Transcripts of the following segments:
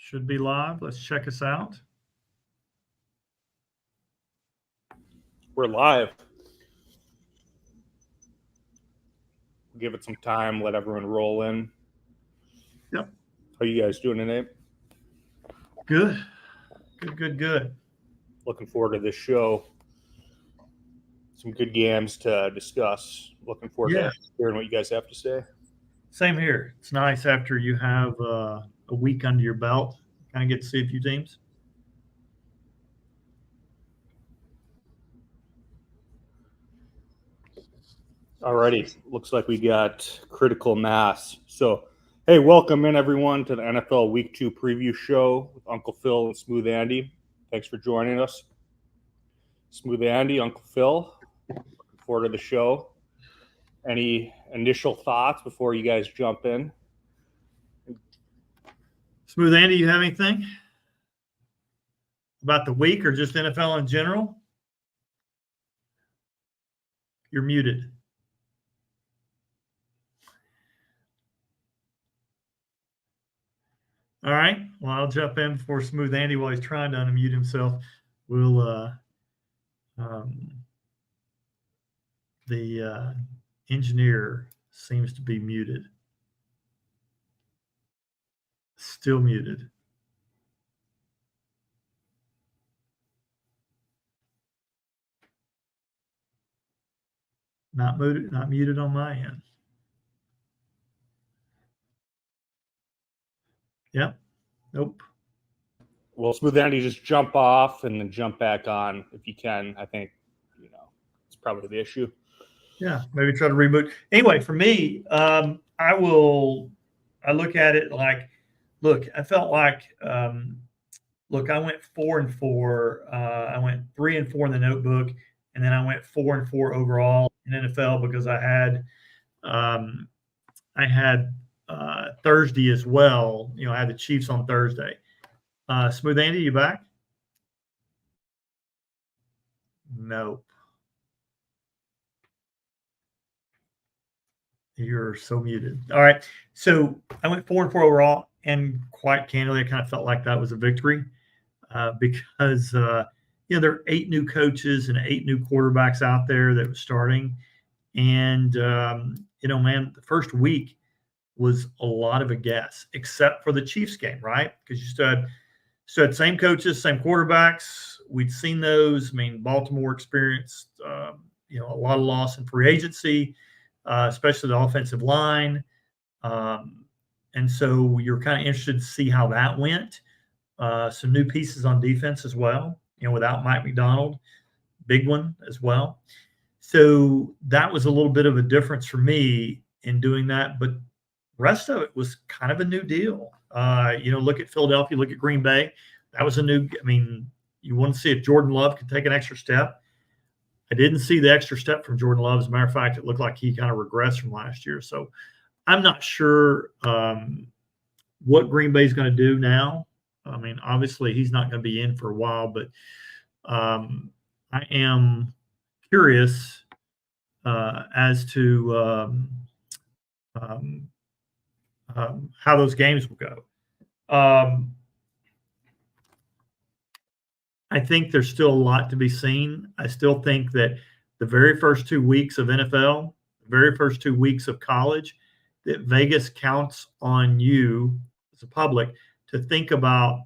Should be live. Let's check us out. We're live. Give it some time, let everyone roll in. Yep. How you guys doing tonight? Good. Good. Looking forward to this show. Some good games to discuss. Looking forward to hearing what you guys have to say. Same here. It's nice after you have a week under your belt. Kind of get to see a few teams. Alrighty. Looks like we got critical mass. So, hey, welcome in everyone to the NFL Week 2 preview show with Uncle Phil and Smooth Andy. Thanks for joining us. Smooth Andy, Uncle Phil. Looking forward to the show. Any initial thoughts before you guys jump in? Smooth Andy, you have anything about the week or just NFL in general? You're muted. All right. Well, I'll jump in before Smooth Andy while he's trying to unmute himself. We'll the engineer seems to be muted. Still muted. Not muted on my end. Yep. Nope. Well, Smooth Andy, just jump off and then jump back on if you can. I think, it's probably the issue. Yeah, maybe try to reboot. Anyway, for me, I look at it like, I felt like, I went 4-4. I went 3-4 in the notebook, and then I went 4-4 overall in NFL because I had Thursday as well. I had the Chiefs on Thursday. Smooth Andy, you back? Nope. You're so muted. All right. So I went 4-4 overall, and quite candidly, I kind of felt like that was a victory because there are 8 new coaches and 8 new quarterbacks out there that were starting. And, man, the first week was a lot of a guess, except for the Chiefs game, right? Because you still had same coaches, same quarterbacks. We'd seen those. I mean, Baltimore experienced, a lot of loss in free agency. Especially the offensive line. And so you're kind of interested to see how that went. Some new pieces on defense as well, without Mike McDonald, big one as well. So that was a little bit of a difference for me in doing that. But the rest of it was kind of a new deal. Look at Philadelphia, look at Green Bay. That was you want to see if Jordan Love could take an extra step. I didn't see the extra step from Jordan Love. As a matter of fact, it looked like he kind of regressed from last year. So I'm not sure what Green Bay is going to do now. I mean, obviously he's not going to be in for a while, but I am curious as to how those games will go. I think there's still a lot to be seen. I still think that the very first 2 weeks of NFL, the very first 2 weeks of college, that Vegas counts on you as a public to think about.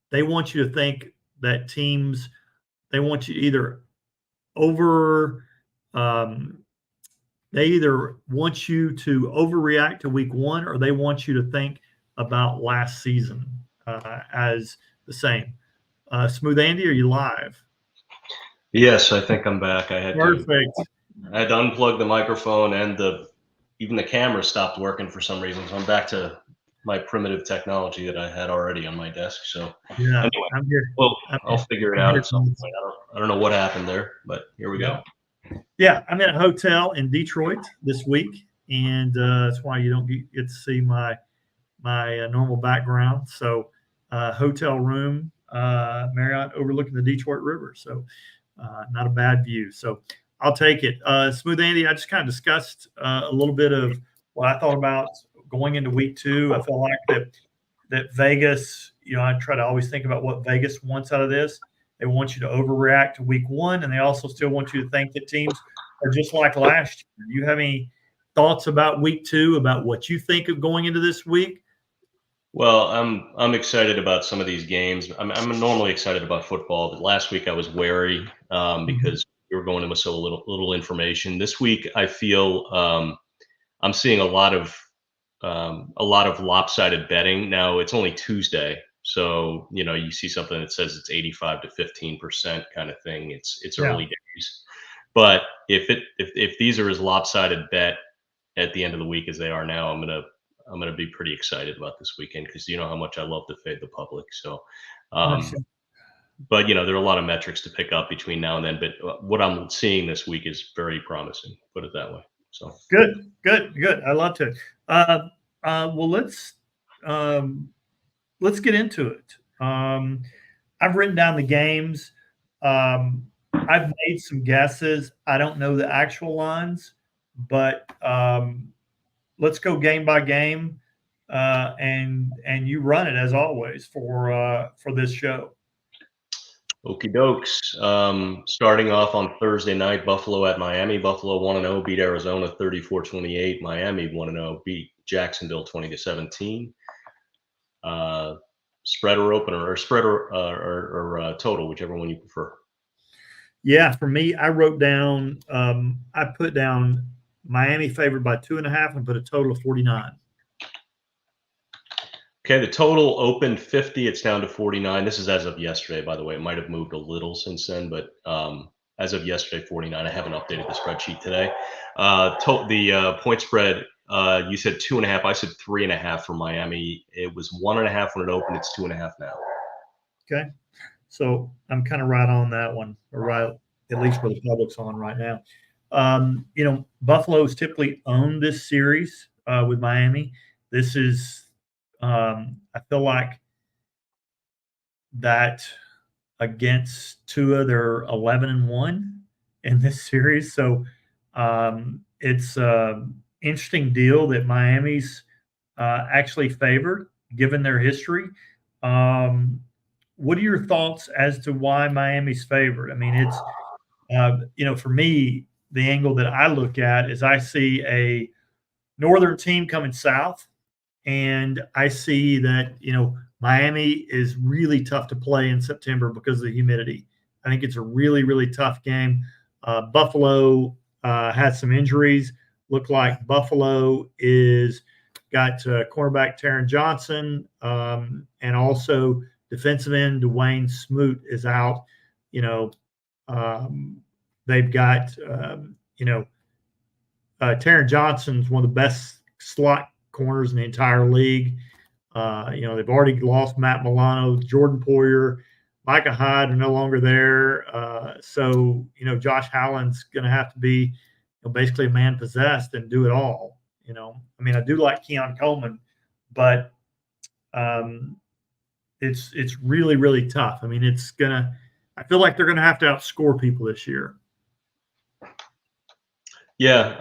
They want you to think that teams, they want you either they either want you to overreact to week 1, or they want you to think about last season as the same. Smooth Andy, are you live? Yes, I think I'm back. I had Perfect. I had to unplug the microphone, and even the camera stopped working for some reason. So I'm back to my primitive technology that I had already on my desk. So yeah, anyway, I'm here. Well, I'll figure it out at some point. I don't know what happened there, but here we go. Yeah, I'm in a hotel in Detroit this week, and that's why you don't get to see my normal background. So hotel room, Marriott overlooking the Detroit River. So not a bad view. So I'll take it. Smooth Andy, I just kind of discussed a little bit of what I thought about going into week 2. I felt like that that Vegas, I try to always think about what Vegas wants out of this. They want you to overreact to week one, and they also still want you to think that teams are just like last year. Do you have any thoughts about week two, about what you think of going into this week? Well, I'm excited about some of these games. I'm normally excited about football, but last week I was wary because we were going in with so little information. This week I feel I'm seeing a lot of lopsided betting. Now it's only Tuesday, so you see something that says it's 85 to 15% kind of thing. It's early days, but if these are as lopsided bet at the end of the week as they are now, I'm gonna be pretty excited about this weekend because you know how much I love to fade the public. So, but there are a lot of metrics to pick up between now and then. But what I'm seeing this week is very promising. Put it that way. So good. I love to. Well, let's get into it. I've written down the games. I've made some guesses. I don't know the actual lines, but let's go game by game, and you run it as always for this show. Okie dokes. Starting off on Thursday night, Buffalo at Miami. Buffalo 1-0, beat Arizona 34-28. Miami 1-0, beat Jacksonville 20-17. Spread or opener, or spread or total, whichever one you prefer. Yeah, for me, I wrote down. I put down Miami favored by 2.5 and put a total of 49. Okay, the total opened 50. It's down to 49. This is as of yesterday, by the way. It might have moved a little since then, but as of yesterday, 49. I haven't updated the spreadsheet today. The point spread, you said 2.5. I said 3.5 for Miami. It was 1.5 when it opened. It's 2.5 now. Okay, so I'm kind of right on that one, or right at least where the public's on right now. Buffalo's typically owned this series with Miami. This is. I feel like that against Tua, they're 11-1 in this series. So it's an interesting deal that Miami's actually favored, given their history. What are your thoughts as to why Miami's favored? I mean, it's, for me, the angle that I look at is I see a northern team coming south. And I see that, Miami is really tough to play in September because of the humidity. I think it's a really, really tough game. Buffalo had some injuries. Look like Buffalo is got cornerback Taron Johnson, and also defensive end Dwayne Smoot is out. They've got, Taron Johnson's one of the best slot corners in the entire league. They've already lost Matt Milano, Jordan Poyer, Micah Hyde are no longer there. So Josh Allen's going to have to be basically a man possessed and do it all. I do like Keon Coleman, but it's really, really tough. I feel like they're going to have to outscore people this year. Yeah.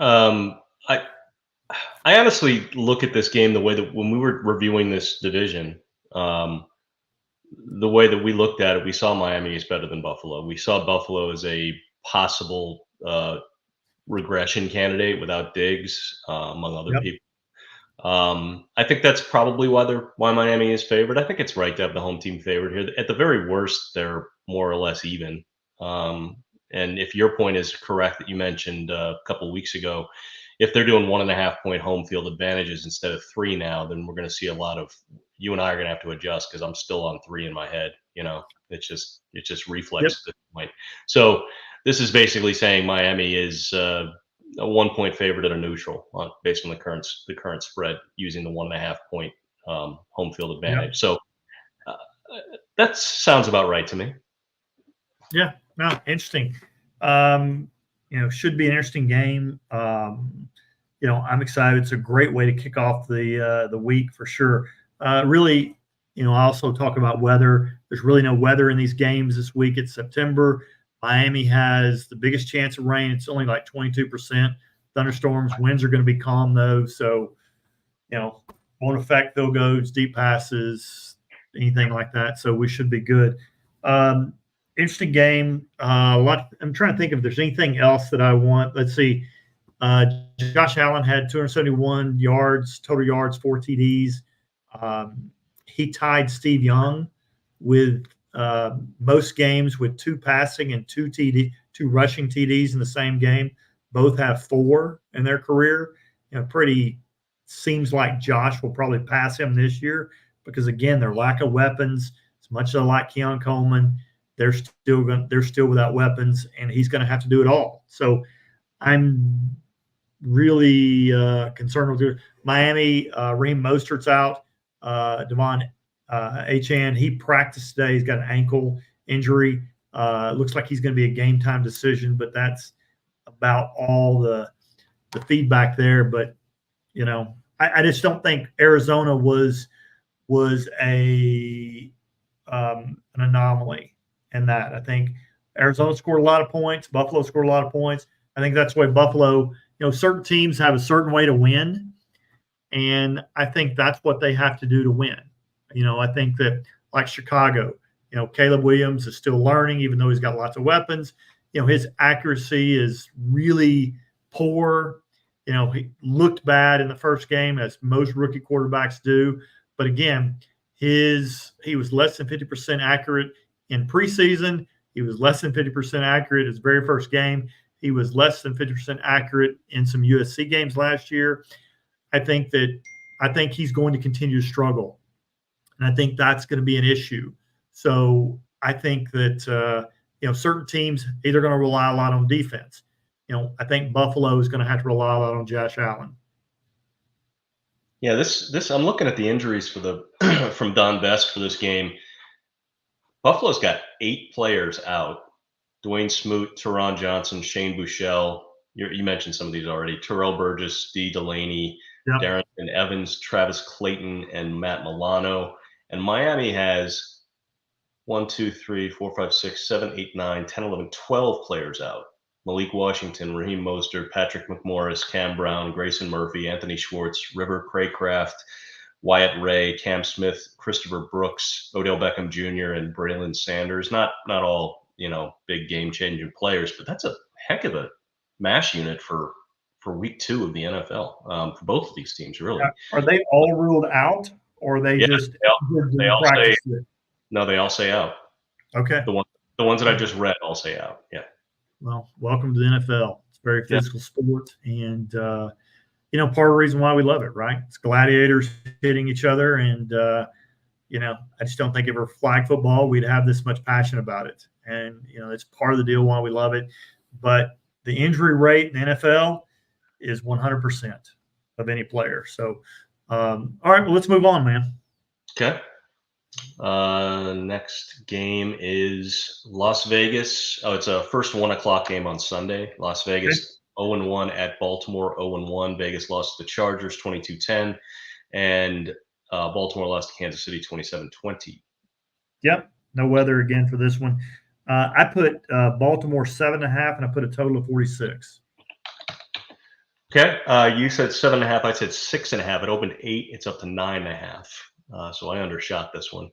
I honestly look at this game the way that when we were reviewing this division, the way that we looked at it, we saw Miami is better than Buffalo. We saw Buffalo as a possible regression candidate without Diggs, among other people. I think that's probably why Miami is favored. I think it's right to have the home team favored here. At the very worst, they're more or less even. And if your point is correct that you mentioned a couple of weeks ago, if they're doing 1.5 point home field advantages instead of 3 now, then we're going to see a lot of, you and I are going to have to adjust because I'm still on 3 in my head. It's just reflex at this point. So this is basically saying Miami is a 1 point favorite at a neutral based on the current spread using the 1.5 point home field advantage. Yep. So that sounds about right to me. Yeah, no, interesting. Should be an interesting game. I'm excited. It's a great way to kick off the week for sure. Really, I also talk about weather. There's really no weather in these games this week. It's September. Miami has the biggest chance of rain. It's only like 22%. Thunderstorms, winds are going to be calm though. So, won't affect field goals, deep passes, anything like that. So we should be good. Interesting game. I'm trying to think if there's anything else that I want. Let's see. Josh Allen had 271 yards, total yards, 4 TDs. He tied Steve Young with most games with 2 passing and 2 rushing TDs in the same game. Both have 4 in their career. Seems like Josh will probably pass him this year because, again, their lack of weapons. As much as I like Keon Coleman, they're still without weapons, and he's going to have to do it all. So I'm really concerned with Miami. Raheem Mostert's out. Devon Achane, he practiced today. He's got an ankle injury. Looks like he's going to be a game time decision, but that's about all the feedback there. But I just don't think Arizona was an anomaly in that. I think Arizona scored a lot of points. Buffalo scored a lot of points. I think that's why Buffalo, certain teams have a certain way to win, and I think that's what they have to do to win. I think that, like Chicago, Caleb Williams is still learning, even though he's got lots of weapons. His accuracy is really poor. He looked bad in the first game, as most rookie quarterbacks do. But again, he was less than 50% accurate in preseason. He was less than 50% accurate his very first game. He was less than 50% accurate in some USC games last year. I think he's going to continue to struggle, and I think that's going to be an issue. So I think that certain teams either going to rely a lot on defense. I think Buffalo is going to have to rely a lot on Josh Allen. Yeah, this I'm looking at the injuries for from Don Best for this game. Buffalo's got 8 players out. Dwayne Smoot, Teron Johnson, Shane Buechele. You mentioned some of these already. Terrell Burgess, D. Delaney, Yep. Darrington Evans, Travis Clayton, and Matt Milano. And Miami has 1, 2, 3, 4, 5, 6, 7, 8, 9, 10, 11, 12 players out. Malik Washington, Raheem Mostert, Patrick McMorris, Cam Brown, Grayson Murphy, Anthony Schwartz, River Craycraft, Wyatt Ray, Cam Smith, Christopher Brooks, Odell Beckham Jr., and Braylon Sanders. Not all, big game-changing players, but that's a heck of a mash unit for week 2 of the NFL for both of these teams, really. Are they all ruled out, or are they just they all practice say it? No, they all say out. Okay. The ones that I just read all say out. Yeah. Well, welcome to the NFL. It's a very physical sport, and part of the reason why we love it, right? It's gladiators hitting each other, and I just don't think if it were flag football, we'd have this much passion about it. And it's part of the deal why we love it. But the injury rate in the NFL is 100% of any player. So, all right, well, let's move on, man. Okay. Next game is Las Vegas. Oh, it's a first 1:00 game on Sunday. Las Vegas 0-1 at Baltimore 0-1. Vegas lost to the Chargers 22-10, and Baltimore lost to Kansas City 27-20. Yep. No weather again for this one. I put Baltimore 7.5, and I put a total of 46. Okay. You said 7.5. I said 6.5. It opened 8. It's up to 9.5. So I undershot this one.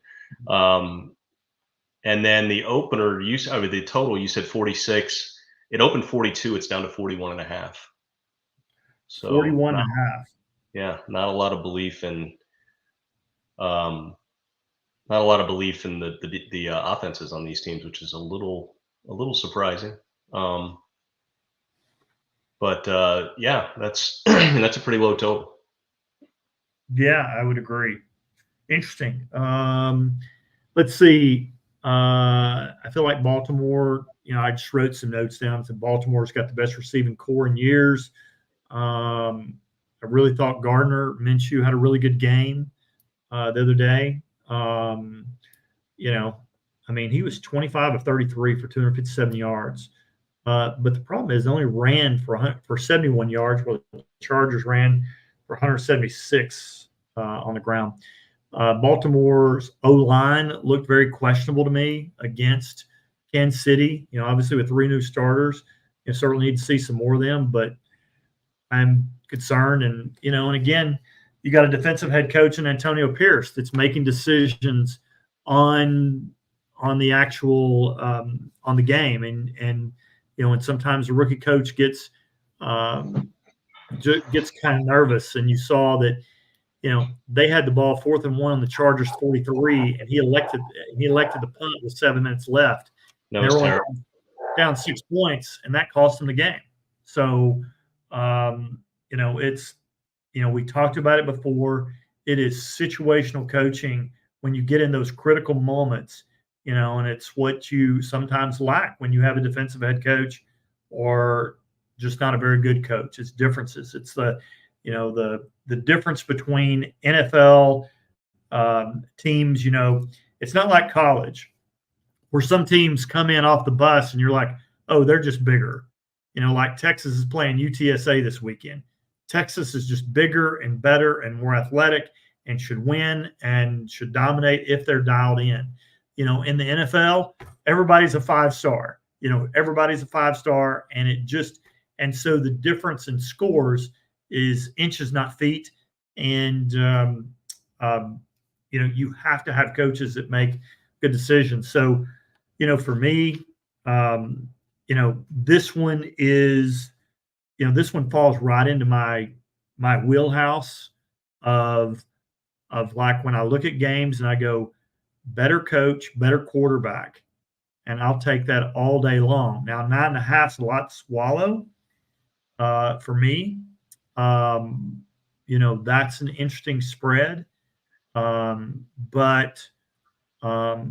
And then the opener, the total, you said 46. It opened 42. It's down to 41.5. So 41.5. Yeah, not a lot of belief in the offenses on these teams, which is a little surprising. But yeah, that's that's a pretty low total. Yeah, I would agree. Interesting. Let's see. I feel like Baltimore, I just wrote some notes down. So Baltimore's got the best receiving core in years. I really thought Gardner Minshew had a really good game the other day. He was 25 of 33 for 257 yards. But the problem is they only ran for 71 yards, while the Chargers ran for 176 on the ground. Baltimore's O-line looked very questionable to me against Kansas City. Obviously with 3 new starters, you certainly need to see some more of them, but I'm concerned. And, and again, you got a defensive head coach in Antonio Pierce that's making decisions on the actual on the game, and and sometimes the rookie coach gets kind of nervous, and you saw that they had the ball 4th and 1 on the Chargers 43, and he elected the punt with 7 minutes left. That was terrible. Down 6 points, and that cost them the game. So it's we talked about it before. It is situational coaching when you get in those critical moments, and it's what you sometimes lack when you have a defensive head coach or just not a very good coach. It's differences. It's the difference between NFL teams. It's not like college where some teams come in off the bus and you're like, oh, they're just bigger. Like Texas is playing UTSA this weekend. Texas is just bigger and better and more athletic and should win and should dominate if they're dialed in. In the NFL, everybody's a 5-star. Everybody's a 5-star, and so the difference in scores is inches, not feet. And you have to have coaches that make good decisions. So, for me, this one is, this one falls right into my wheelhouse of like when I look at games and I go, better coach, better quarterback, and I'll take that all day long. Now 9.5 is a lot to swallow for me. That's an interesting spread, but I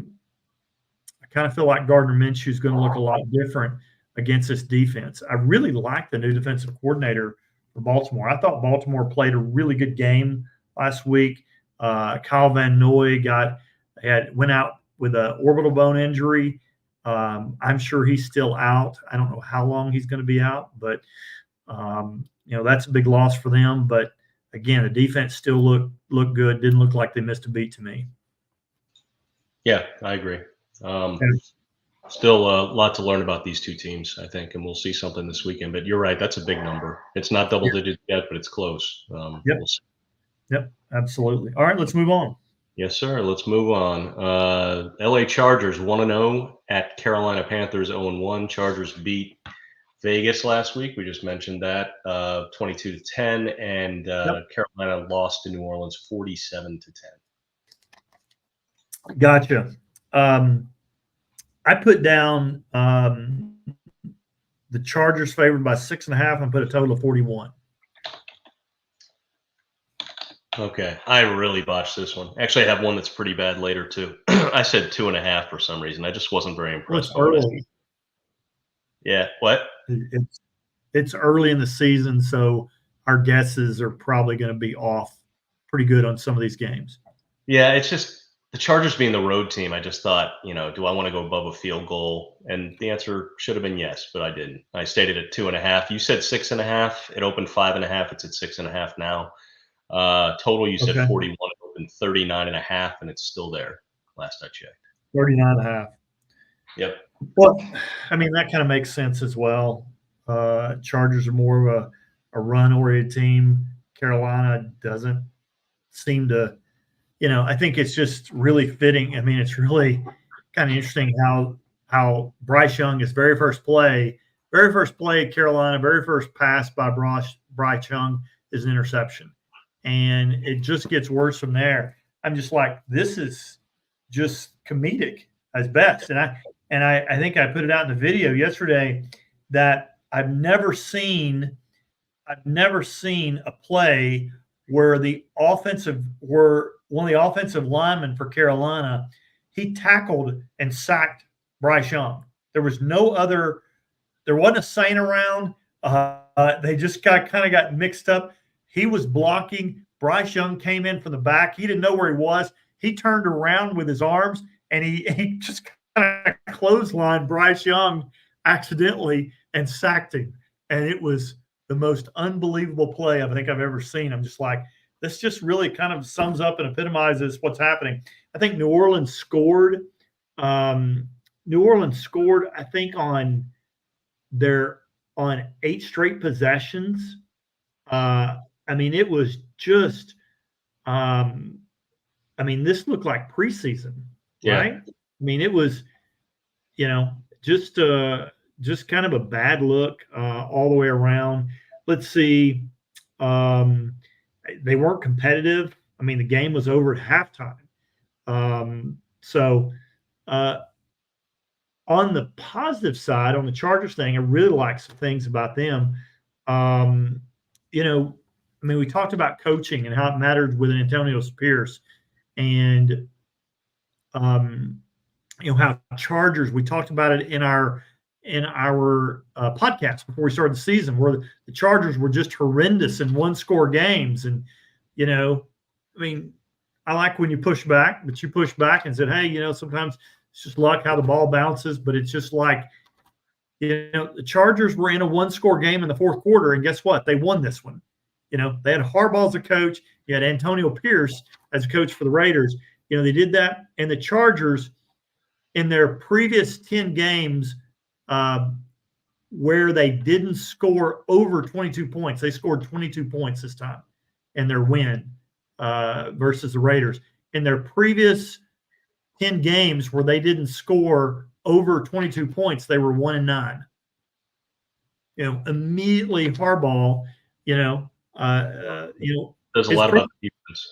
kind of feel like Gardner Minshew is going to look a lot different against this defense. I really like the new defensive coordinator for Baltimore. I thought Baltimore played a really good game last week. Kyle Van Noy went out with an orbital bone injury. I'm sure he's still out. I don't know how long he's going to be out, but that's a big loss for them. But again, the defense still looked good. Didn't look like they missed a beat to me. Yeah, I agree. Still a lot to learn about these two teams, I think, and we'll see something this weekend. But you're right, that's a big number. It's not double digits yet, but it's close. Yep. We'll see. Yep, absolutely. All right, let's move on. Yes, sir. Let's move on. LA Chargers 1-0 at Carolina Panthers 0-1. Chargers beat Vegas last week. We just mentioned that 22-10, and Carolina lost to New Orleans 47-10. Gotcha. I put down the Chargers favored by 6.5 and put a total of 41. Okay, I really botched this one. Actually, I have one that's pretty bad later too. I said 2.5 for some reason. I just wasn't very impressed. It's early. Yeah, what? It's early in the season, so our guesses are probably going to be off pretty good on some of these games. Yeah, it's just the Chargers being the road team. I just thought, do I want to go above a field goal? And the answer should have been yes, but I didn't. I stayed at 2.5. You said 6.5. It opened 5.5. It's at 6.5 now. Total, you said 41. It opened 39.5, and it's still there. Last I checked. 39.5. Yep. Well, I mean, that kind of makes sense as well. Chargers are more of a run-oriented team. Carolina doesn't seem to, I think it's just really fitting. I mean, it's really kind of interesting how Bryce Young, his very first play at Carolina, very first pass by Bryce Young is an interception. And it just gets worse from there. I'm just like, this is just comedic as best. And I think I put it out in the video yesterday that I've never seen a play where one of the offensive linemen for Carolina, he tackled and sacked Bryce Young. There wasn't a Saint around. They just kind of got mixed up. He was blocking. Bryce Young came in from the back. He didn't know where he was. He turned around with his arms, and he just kind of clotheslined Bryce Young accidentally and sacked him. And it was the most unbelievable play I think I've ever seen. I'm just like, this just really kind of sums up and epitomizes what's happening. I think New Orleans scored. I think, on 8 straight possessions. I mean, it was just I mean, this looked like preseason, Yeah. right? I mean, it was, just kind of a bad look all the way around. Let's see. They weren't competitive. I mean, the game was over at halftime. So, on the positive side, on the Chargers thing, I really like some things about them. Um, I mean, we talked about coaching and how it mattered with Antonio Pierce, and how Chargers. We talked about it in our podcast before we started the season, where the Chargers were just horrendous in one-score games, and I mean, I like when you push back, but you push back and said, hey, sometimes it's just luck how the ball bounces, but it's just like, the Chargers were in a one-score game in the fourth quarter, and guess what? They won this one. They had Harbaugh as a coach. You had Antonio Pierce as a coach for the Raiders. They did that, and the Chargers in their previous 10 games where they didn't score over 22 points, they scored 22 points this time in their win versus the Raiders. In their previous 10 games where they didn't score over 22 points, they were 1-9. Immediately Harbaugh, there's a lot about the defense.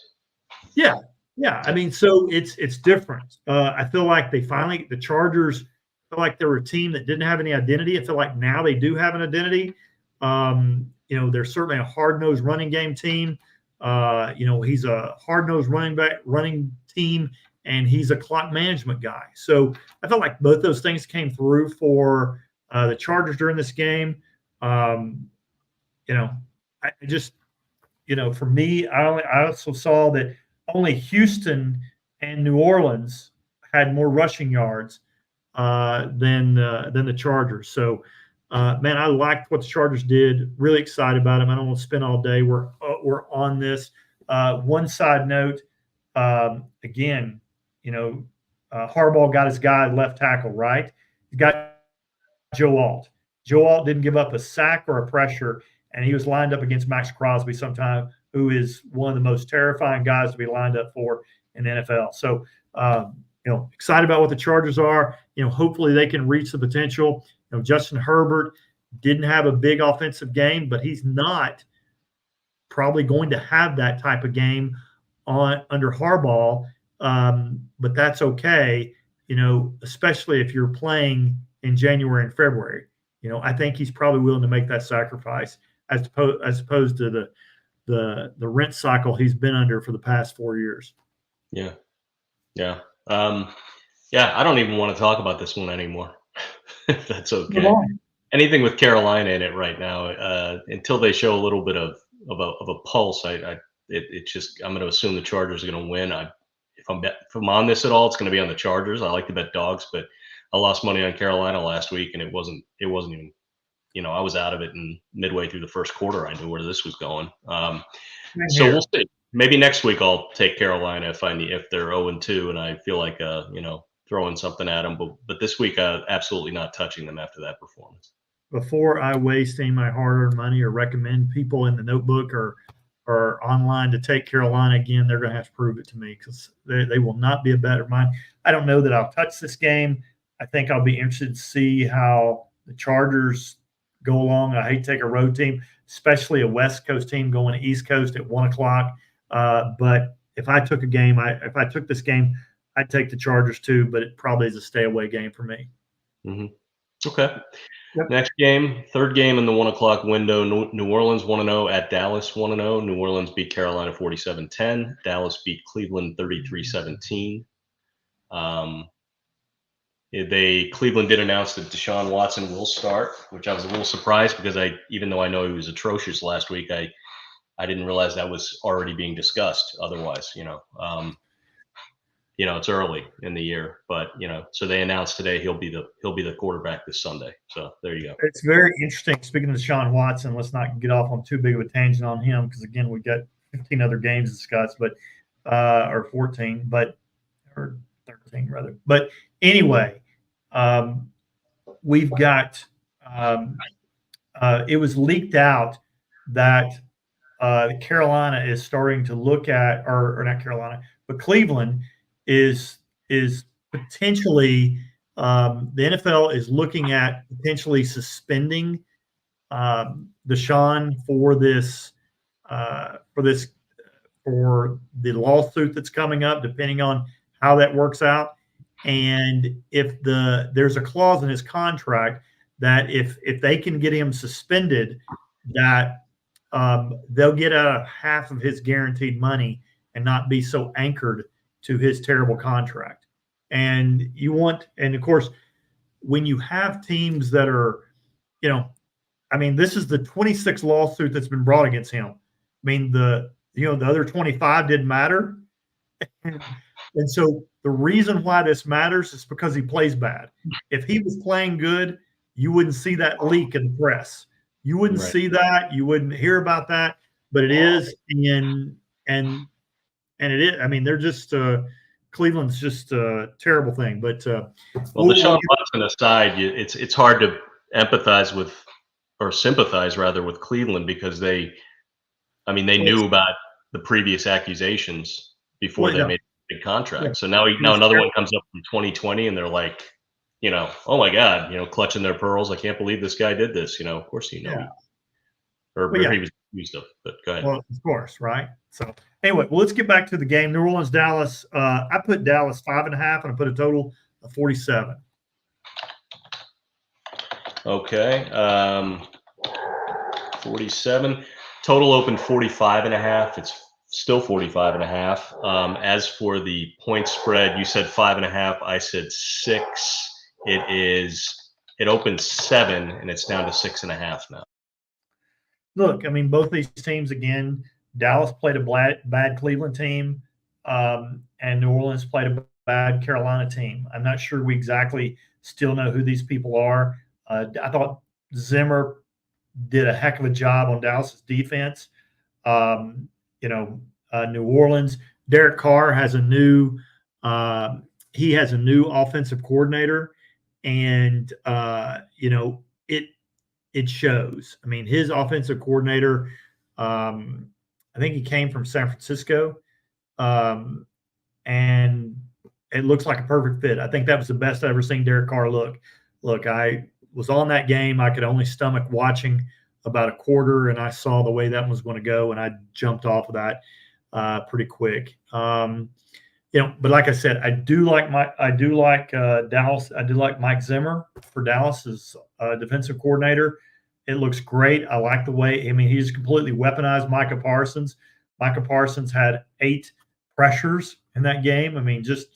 Yeah. Yeah. I mean, so it's different. I feel like the Chargers feel like they were a team that didn't have any identity. I feel like now they do have an identity. They're certainly a hard-nosed running game team. He's a hard-nosed running team, and he's a clock management guy. So I felt like both those things came through for the Chargers during this game. I just, for me, I also saw that only Houston and New Orleans had more rushing yards than the Chargers. So, man, I liked what the Chargers did. Really excited about them. I don't want to spend all day. We're on this. One side note, again, Harbaugh got his guy left tackle, right? He got Joe Alt. Joe Alt didn't give up a sack or a pressure, and he was lined up against Max Crosby sometime, who is one of the most terrifying guys to be lined up for in the NFL. So, excited about what the Chargers are. Hopefully they can reach the potential. Justin Herbert didn't have a big offensive game, but he's not probably going to have that type of game under Harbaugh. But that's okay, especially if you're playing in January and February. I think he's probably willing to make that sacrifice as opposed to the rent cycle he's been under for the past 4 years. Yeah. Yeah. I don't even want to talk about this one anymore. If that's okay. Anything with Carolina in it right now, until they show a little bit of a pulse, I'm going to assume the Chargers are going to win. If I'm on this at all, it's going to be on the Chargers. I like to bet dogs, but I lost money on Carolina last week, and it wasn't even, I was out of it, and midway through the first quarter, I knew where this was going. So we'll see. Maybe next week I'll take Carolina if they're 0-2 and I feel like throwing something at them. But this week, absolutely not touching them after that performance. Before I waste any of my hard-earned money or recommend people in the notebook or online to take Carolina again, they're going to have to prove it to me, because they will not be a bet of mine. I don't know that I'll touch this game. I think I'll be interested to see how the Chargers go along. I hate to take a road team, especially a West Coast team going to East Coast at 1 o'clock. But if I took this game, I'd take the Chargers too, but it probably is a stay away game for me. Mm-hmm. Okay. Yep. Next game, third game in the 1 o'clock window. New Orleans 1-0 at Dallas 1-0. New Orleans beat Carolina 47-10. Dallas beat Cleveland 33-17. Cleveland did announce that Deshaun Watson will start, which I was a little surprised, because even though I know he was atrocious last week, I didn't realize that was already being discussed. Otherwise, it's early in the year, but so they announced today he'll be the quarterback this Sunday. So there you go. It's very interesting. Speaking of Deshaun Watson, let's not get off on too big of a tangent on him, because again, we got 15 other games to discuss, but or 14, or 13 rather. But anyway, we've got. It was leaked out that Carolina is starting to look at, or not Carolina, but Cleveland is potentially the NFL is looking at potentially suspending Deshaun for the lawsuit that's coming up, depending on how that works out. And if there's a clause in his contract that if they can get him suspended, that they'll get out of half of his guaranteed money and not be so anchored to his terrible contract. And of course, when you have teams that are, this is the 26th lawsuit that's been brought against him. I mean, the other 25 didn't matter. And so the reason why this matters is because he plays bad. If he was playing good, you wouldn't see that leak in the press. You wouldn't see that. You wouldn't hear about that. But it is, and it is. I mean, they're just Cleveland's just a terrible thing. But Deshaun Watson aside, it's hard to empathize with or sympathize rather with Cleveland because they knew about the previous accusations before they made a big contract. Yeah. So now another one comes up from 2020 and they're like, oh my God, clutching their pearls. I can't believe this guy did this. Of course he knew. Yeah. He was accused of, but go ahead. Well, of course, right? So anyway, let's get back to the game. New Orleans, Dallas. I put Dallas 5.5 and I put a total of 47. Okay. 47. Total opened 45.5. It's still 45.5. As for the point spread, you said 5.5. I said 6. It opened 7 and it's down to 6.5 now. Look, I mean, both these teams, again, Dallas played a bad Cleveland team, and New Orleans played a bad Carolina team. I'm not sure we exactly still know who these people are. I thought Zimmer did a heck of a job on Dallas's defense. New Orleans, Derek Carr has a new offensive coordinator, and it shows. I mean, his offensive coordinator, I think he came from San Francisco, and it looks like a perfect fit. I think that was the best I've ever seen Derek Carr look. Look, I was on that game. I could only stomach watching about a quarter, and I saw the way that was going to go, and I jumped off of that pretty quick. But like I said, I do like Dallas. I do like Mike Zimmer for Dallas's defensive coordinator. It looks great. I like the way. I mean, he's completely weaponized Micah Parsons. Micah Parsons had 8 pressures in that game. I mean, just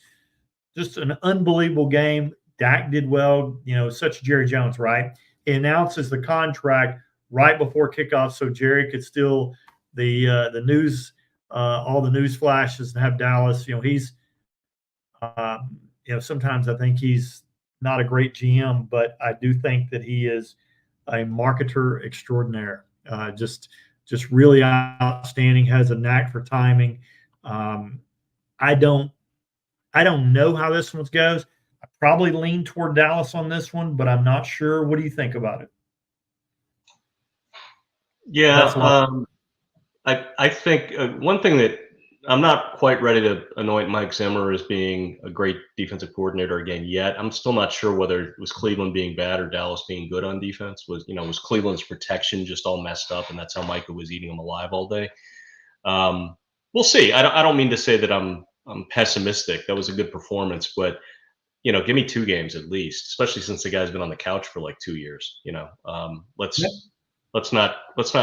an unbelievable game. Dak did well. Such Jerry Jones, right? He announces the contract right before kickoff, so Jerry could steal the news, all the news flashes, and have Dallas. He's, sometimes I think he's not a great GM, but I do think that he is a marketer extraordinaire. Just really outstanding. Has a knack for timing. I don't know how this one goes. I probably lean toward Dallas on this one, but I'm not sure. What do you think about it? Yeah, I think one thing that I'm not quite ready to anoint Mike Zimmer as being a great defensive coordinator again yet. I'm still not sure whether it was Cleveland being bad or Dallas being good on defense. Was Cleveland's protection just all messed up, and that's how Micah was eating them alive all day? We'll see. I don't mean to say that I'm pessimistic. That was a good performance, but give me 2 games at least, especially since the guy's been on the couch for like 2 years. Let's not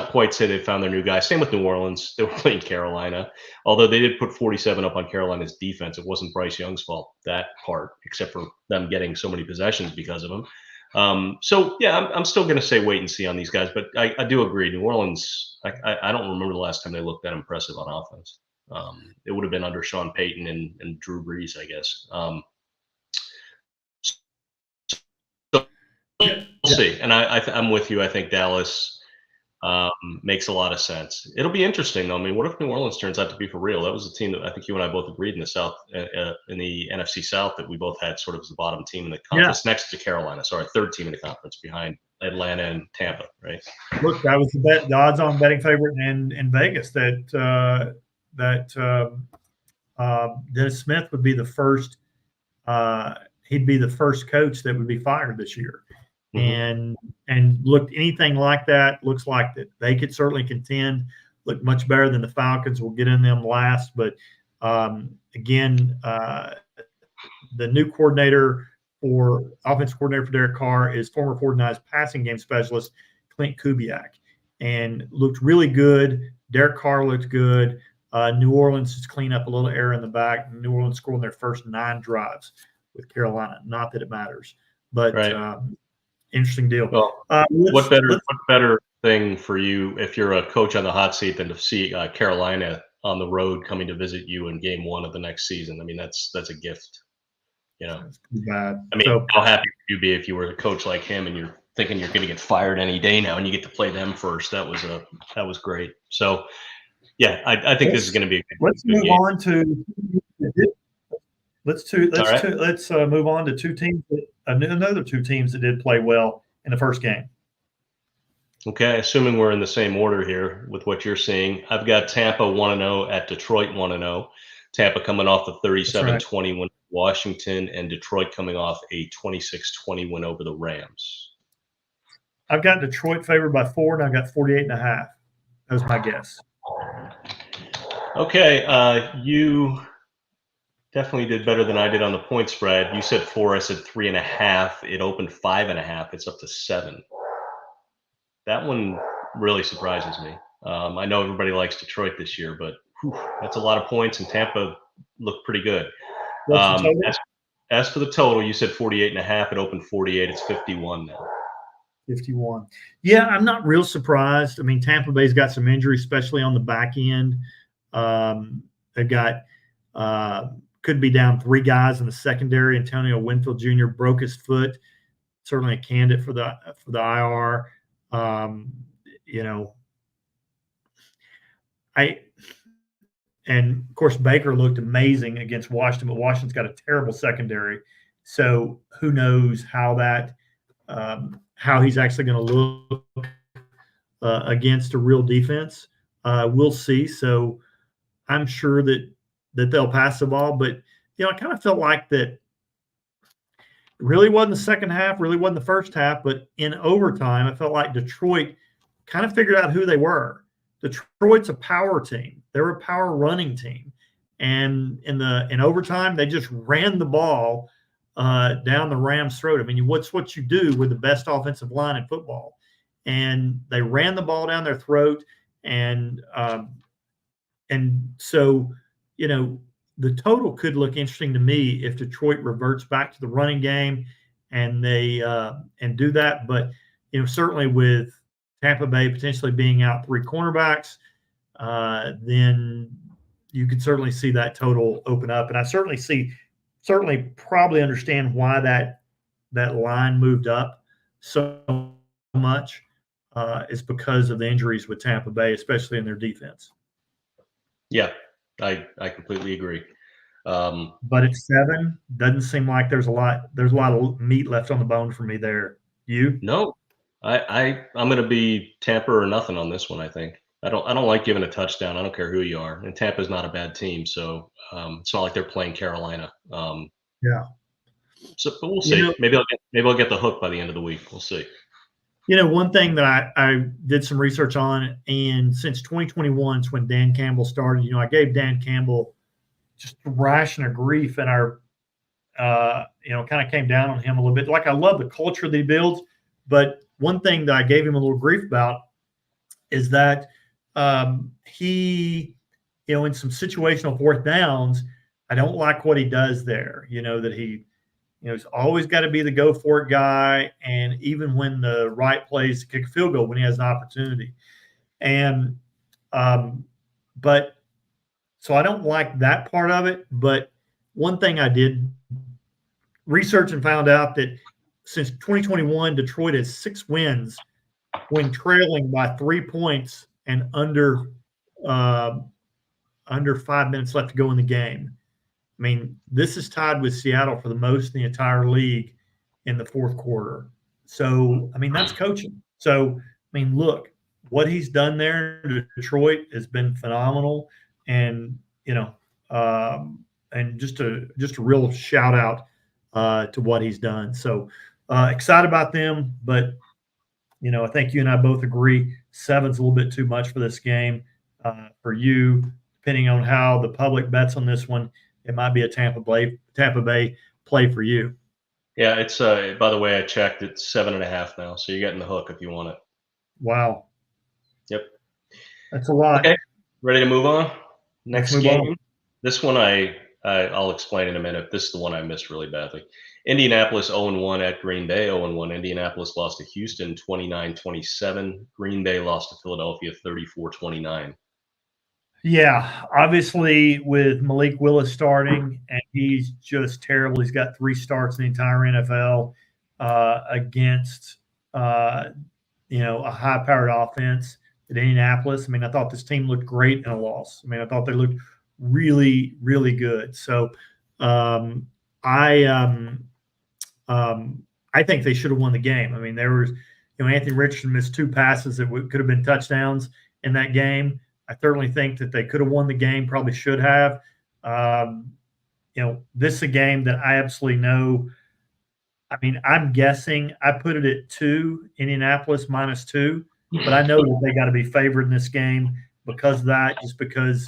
quite say they found their new guy. Same with New Orleans. They were playing Carolina. Although they did put 47 up on Carolina's defense, it wasn't Bryce Young's fault, that part, except for them getting so many possessions because of him. So, yeah, I'm still going to say wait and see on these guys. But I do agree. New Orleans, I don't remember the last time they looked that impressive on offense. It would have been under Sean Payton and Drew Brees, I guess. So we'll see. And I'm with you. I think Dallas Makes a lot of sense. It'll be interesting, though. I mean, what if New Orleans turns out to be for real? That was a team that I think you and I both agreed in the South, in the NFC South, that we both had sort of as the bottom team in the conference, next to Carolina. Sorry, third team in the conference behind Atlanta and Tampa, right? Look, that was the odds-on betting favorite in Vegas that Dennis Smith would be the first. He'd be the first coach that would be fired this year. And looked anything like that. Looks like that they could certainly contend. Look much better than the Falcons. We'll get in them last, but again, the new coordinator for offensive coordinator for Derek Carr is former 49ers passing game specialist Clint Kubiak, and looked really good. Derek Carr looked good. New Orleans just cleaned up a little error in the back. New Orleans scored in their first 9 drives with Carolina. Not that it matters, but. Right. Interesting deal. Well, what better thing for you if you're a coach on the hot seat than to see Carolina on the road coming to visit you in game 1 of the next season? I mean, that's a gift. You know, that's pretty bad. I mean, how happy would you be if you were a coach like him and you're thinking you're going to get fired any day now and you get to play them first? That was great. So, yeah, I think this is going to be a good. Let's good move game. on to. Let's move on to two teams. Another 2 teams that did play well in the first game. Okay, assuming we're in the same order here with what you're seeing, I've got Tampa 1-0 at Detroit 1-0. Tampa coming off the 37-20 win Washington, and Detroit coming off a 26-20 win over the Rams. I've got Detroit favored by 4, and I've got 48.5. That was my guess. Okay, you definitely did better than I did on the point spread. You said 4, I said 3.5. It opened 5.5. It's up to 7. That one really surprises me. I know everybody likes Detroit this year, but that's a lot of points, and Tampa looked pretty good. As for the total, you said 48.5. It opened 48. It's 51 now. 51. Yeah, I'm not real surprised. I mean, Tampa Bay's got some injuries, especially on the back end. They've got could be down 3 guys in the secondary. Antonio Winfield Jr. broke his foot. Certainly a candidate for the IR. And of course Baker looked amazing against Washington, but Washington's got a terrible secondary. So who knows how he's actually going to look against a real defense. We'll see. So I'm sure that they'll pass the ball, but I kind of felt like that it really wasn't the second half, really wasn't the first half, but in overtime, I felt like Detroit kind of figured out who they were. Detroit's a power team. They're a power running team. And in overtime, they just ran the ball down the Rams' throat. I mean, what's what you do with the best offensive line in football? And they ran the ball down their throat. And so, the total could look interesting to me if Detroit reverts back to the running game and they and do that. But certainly with Tampa Bay potentially being out 3 cornerbacks, then you could certainly see that total open up. And I certainly probably understand why that line moved up so much is because of the injuries with Tampa Bay, especially in their defense. Yeah. I completely agree. But at 7, doesn't seem like there's a lot of meat left on the bone for me there. You? No, I'm going to be Tampa or nothing on this one. I think I don't like giving a touchdown. I don't care who you are, and Tampa's not a bad team, so it's not like they're playing Carolina. Yeah. So, but we'll see. Maybe I'll get the hook by the end of the week. We'll see. One thing that I did some research on, and since 2021 is when Dan Campbell started, I gave Dan Campbell just a ration of grief, and our, kind of came down on him a little bit. Like, I love the culture that he builds, but one thing that I gave him a little grief about is that he, in some situational 4th downs, I don't like what he does there. That he, he's always got to be the go for it guy. And even when the right plays to kick a field goal when he has an opportunity. And, but so I don't like that part of it. But one thing I did research and found out that since 2021, Detroit has 6 wins when trailing by 3 points and under 5 minutes left to go in the game. I mean, this is tied with Seattle for the most in the entire league in the fourth quarter. So, I mean, that's coaching. So, I mean, look, what he's done there in Detroit has been phenomenal. And, and just a real shout out to what he's done. So excited about them, but I think you and I both agree 7's a little bit too much for this game. For you, depending on how the public bets on this one, it might be a Tampa Bay play for you. Yeah, it's by the way, I checked, it's 7.5 now, so you're getting the hook if you want it. Wow. Yep. That's a lot. Okay, ready to move on? Next game. On. This one I'll explain in a minute. This is the one I missed really badly. Indianapolis 0-1 at Green Bay 0-1. Indianapolis lost to Houston 29-27. Green Bay lost to Philadelphia 34-29. Yeah, obviously with Malik Willis starting, and he's just terrible. He's got 3 starts in the entire NFL against a high-powered offense at Indianapolis. I mean, I thought this team looked great in a loss. I mean, I thought they looked really, really good. So I think they should have won the game. I mean, there was, Anthony Richardson missed 2 passes that could have been touchdowns in that game. I certainly think that they could have won the game, probably should have. This is a game that I absolutely know. I mean, I'm guessing I put it at 2, Indianapolis -2, but I know that they got to be favored in this game because of that, just because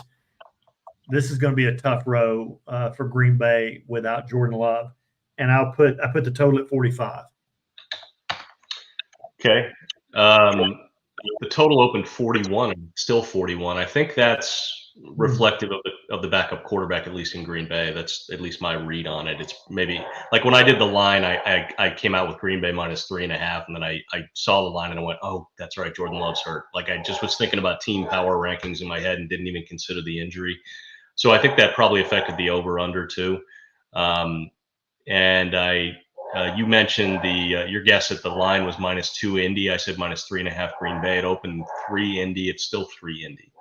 this is going to be a tough row for Green Bay without Jordan Love. And I put the total at 45. Okay. The total opened 41, still 41. I think that's reflective of the backup quarterback, at least in Green Bay. That's at least my read on it. It's maybe like when I did the line, I came out with Green Bay -3.5, and then I saw the line and I went, oh, that's right, Jordan Love's hurt. Like I just was thinking about team power rankings in my head and didn't even consider the injury. So I think that probably affected the over/under too. You mentioned your guess at the line was -2 Indy. I said -3.5 Green Bay. It opened 3 Indy. It's still 3 Indy.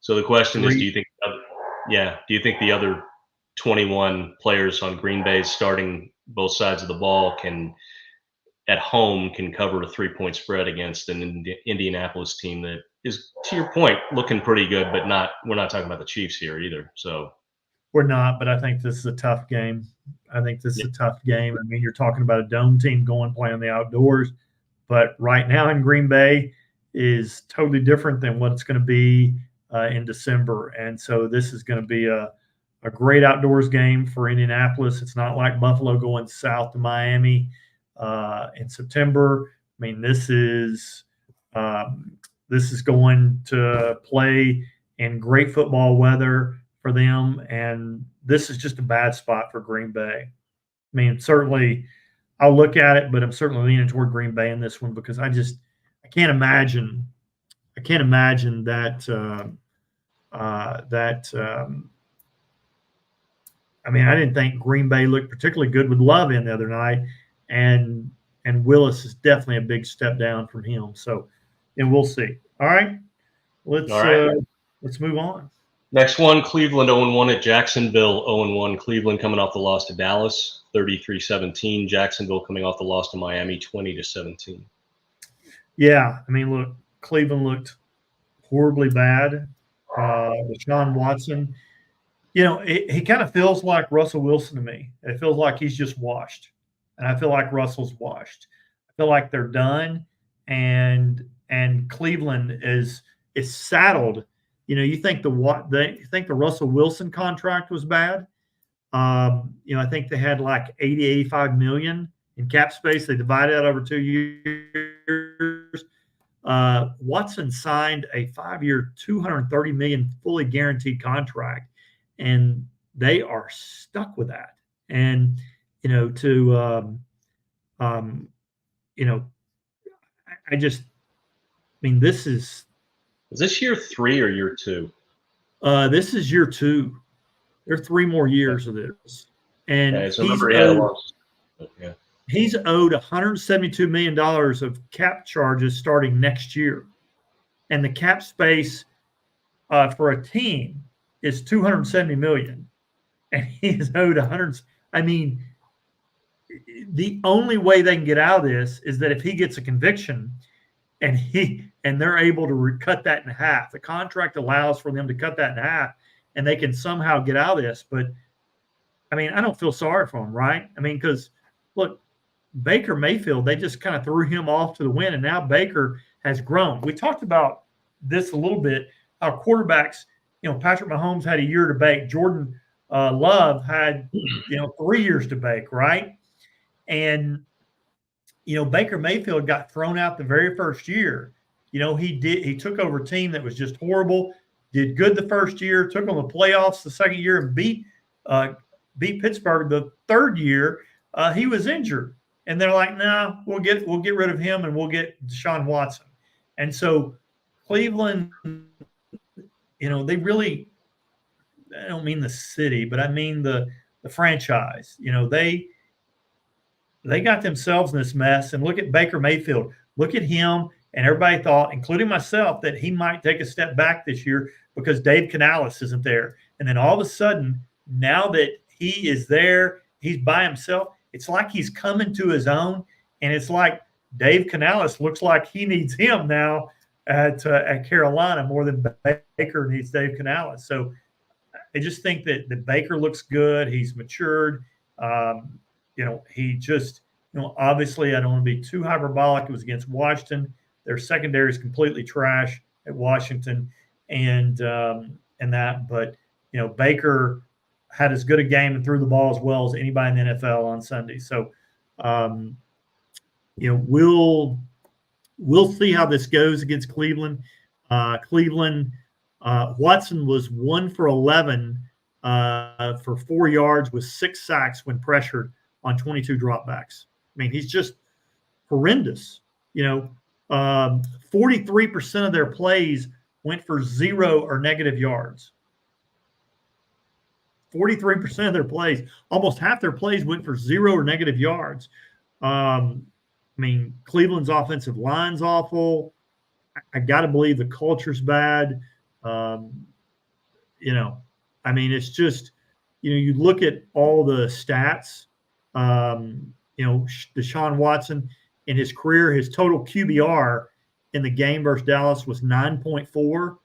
So the question is, do you think the other 21 players on Green Bay starting both sides of the ball can cover a 3-point spread against an Indianapolis team that is, to your point, looking pretty good, but we're not talking about the Chiefs here either. So we're not, but I think this is a tough game. I think this is a tough game. I mean, you're talking about a dome team going play on the outdoors, but right now in Green Bay is totally different than what it's going to be in December. And so this is going to be a great outdoors game for Indianapolis. It's not like Buffalo going south to Miami in September. I mean, this is going to play in great football weather for them, and this is just a bad spot for Green Bay. I mean, certainly I'll look at it, but I'm certainly leaning toward Green Bay in this one because I can't imagine that I mean, I didn't think Green Bay looked particularly good with Love in the other night, and Willis is definitely a big step down from him. So, we'll see. All right, let's move on. Next one, Cleveland 0-1 at Jacksonville 0-1. Cleveland coming off the loss to Dallas 33-17. Jacksonville coming off the loss to Miami 20-17. Yeah, I mean, look, Cleveland looked horribly bad. Deshaun Watson, he kind of feels like Russell Wilson to me. It feels like he's just washed, and I feel like Russell's washed. I feel like they're done, and Cleveland is saddled. You think the Russell Wilson contract was bad. I think they had like 85 million in cap space. They divided it over 2 years. Watson signed a 5-year, $230 million fully guaranteed contract, and they are stuck with that. And this is. Is this year 3 or year 2? This is year 2. There are 3 more years of this. And so remember, He's owed $172 million of cap charges starting next year. And the cap space for a team is $270 million. And he's owed 100. I mean, the only way they can get out of this is that if he gets a conviction and they're able to cut that in half. The contract allows for them to cut that in half and they can somehow get out of this. But I mean, I don't feel sorry for him, right? I mean, because look, Baker Mayfield, they just kind of threw him off to the wind, and now Baker has grown. We talked about this a little bit. Our quarterbacks, Patrick Mahomes had a year to bake. Jordan Love had, 3 years to bake, right? And, Baker Mayfield got thrown out the very first year. He took over a team that was just horrible, did good the first year, took on the playoffs the second year, and beat Pittsburgh the third year. He was injured. And they're like, no, we'll get rid of him and we'll get Deshaun Watson. And so Cleveland, they really, I don't mean the city, but I mean the franchise. They got themselves in this mess. And look at Baker Mayfield. Look at him. And everybody thought, including myself, that he might take a step back this year because Dave Canales isn't there. And then all of a sudden, now that he is there, he's by himself. It's like he's coming to his own, and it's like Dave Canales looks like he needs him now at Carolina more than Baker needs Dave Canales. So I just think that Baker looks good. He's matured. He just, obviously I don't want to be too hyperbolic. It was against Washington. Their secondary is completely trash at Washington, and that. But Baker had as good a game and threw the ball as well as anybody in the NFL on Sunday. So, we'll see how this goes against Cleveland. Watson was 1 for 11 for 4 yards with 6 sacks when pressured on 22 dropbacks. I mean, he's just horrendous. 43% of their plays went for 0 or negative yards. 43% of their plays, almost half their plays went for 0 or negative yards. Cleveland's offensive line's awful. I got to believe the culture's bad. It's just, you look at all the stats. Deshaun Watson in his career, his total QBR in the game versus Dallas was 9.4,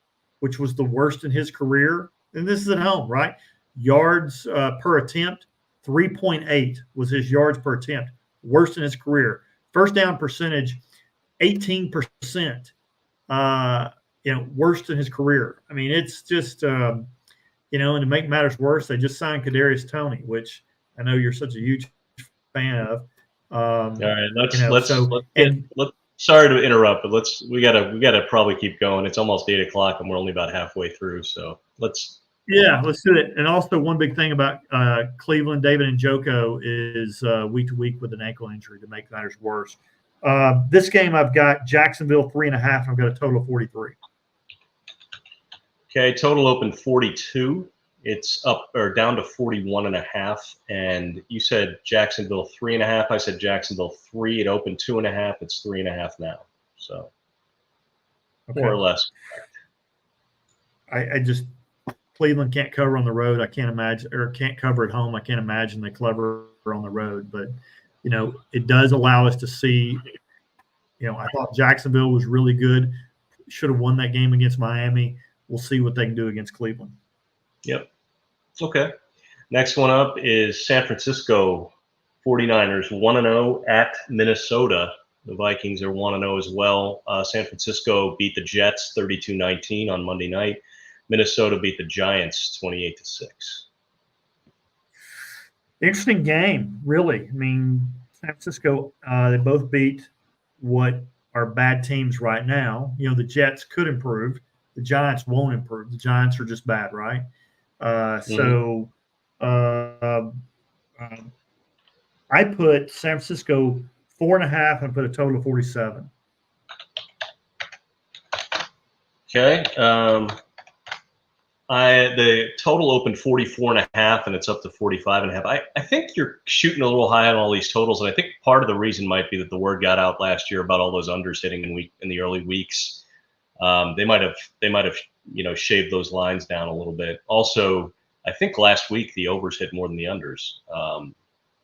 which was the worst in his career. And this is at home, right? Yards per attempt, 3.8 was his yards per attempt, worst in his career. First down percentage, 18%, worst in his career. I mean, it's just, and to make matters worse, they just signed Kadarius Toney, which I know you're such a huge fan of. All right, let's sorry to interrupt, but we gotta probably keep going. It's almost 8:00 and we're only about halfway through, so let's do it. And also one big thing about Cleveland, David Njoku is week to week with an ankle injury to make matters worse. This game I've got Jacksonville 3.5. I've got a total of 43. Okay, total opened 42. It's up or down to 41.5. And you said Jacksonville 3.5. I said Jacksonville 3. It opened 2.5. It's 3.5 now. So more or less. I just Cleveland can't cover on the road. I can't imagine, or can't cover at home. I can't imagine they cover on the road. But it does allow us to see. I thought Jacksonville was really good. Should have won that game against Miami. We'll see what they can do against Cleveland. Yep. Okay. Next one up is San Francisco 49ers 1-0 at Minnesota. The Vikings are 1-0 as well. San Francisco beat the Jets 32-19 on Monday night. Minnesota beat the Giants 28-6. Interesting game, really. I mean, San Francisco, they both beat what are bad teams right now. The Jets could improve. The Giants won't improve. The Giants are just bad, right? I put San Francisco 4.5 and put a total of 47. Okay. The total opened 44.5, and it's up to 45.5. I think you're shooting a little high on all these totals, and I think part of the reason might be that the word got out last year about all those unders hitting in the early weeks. They might have shaved those lines down a little bit. Also, I think last week the overs hit more than the unders,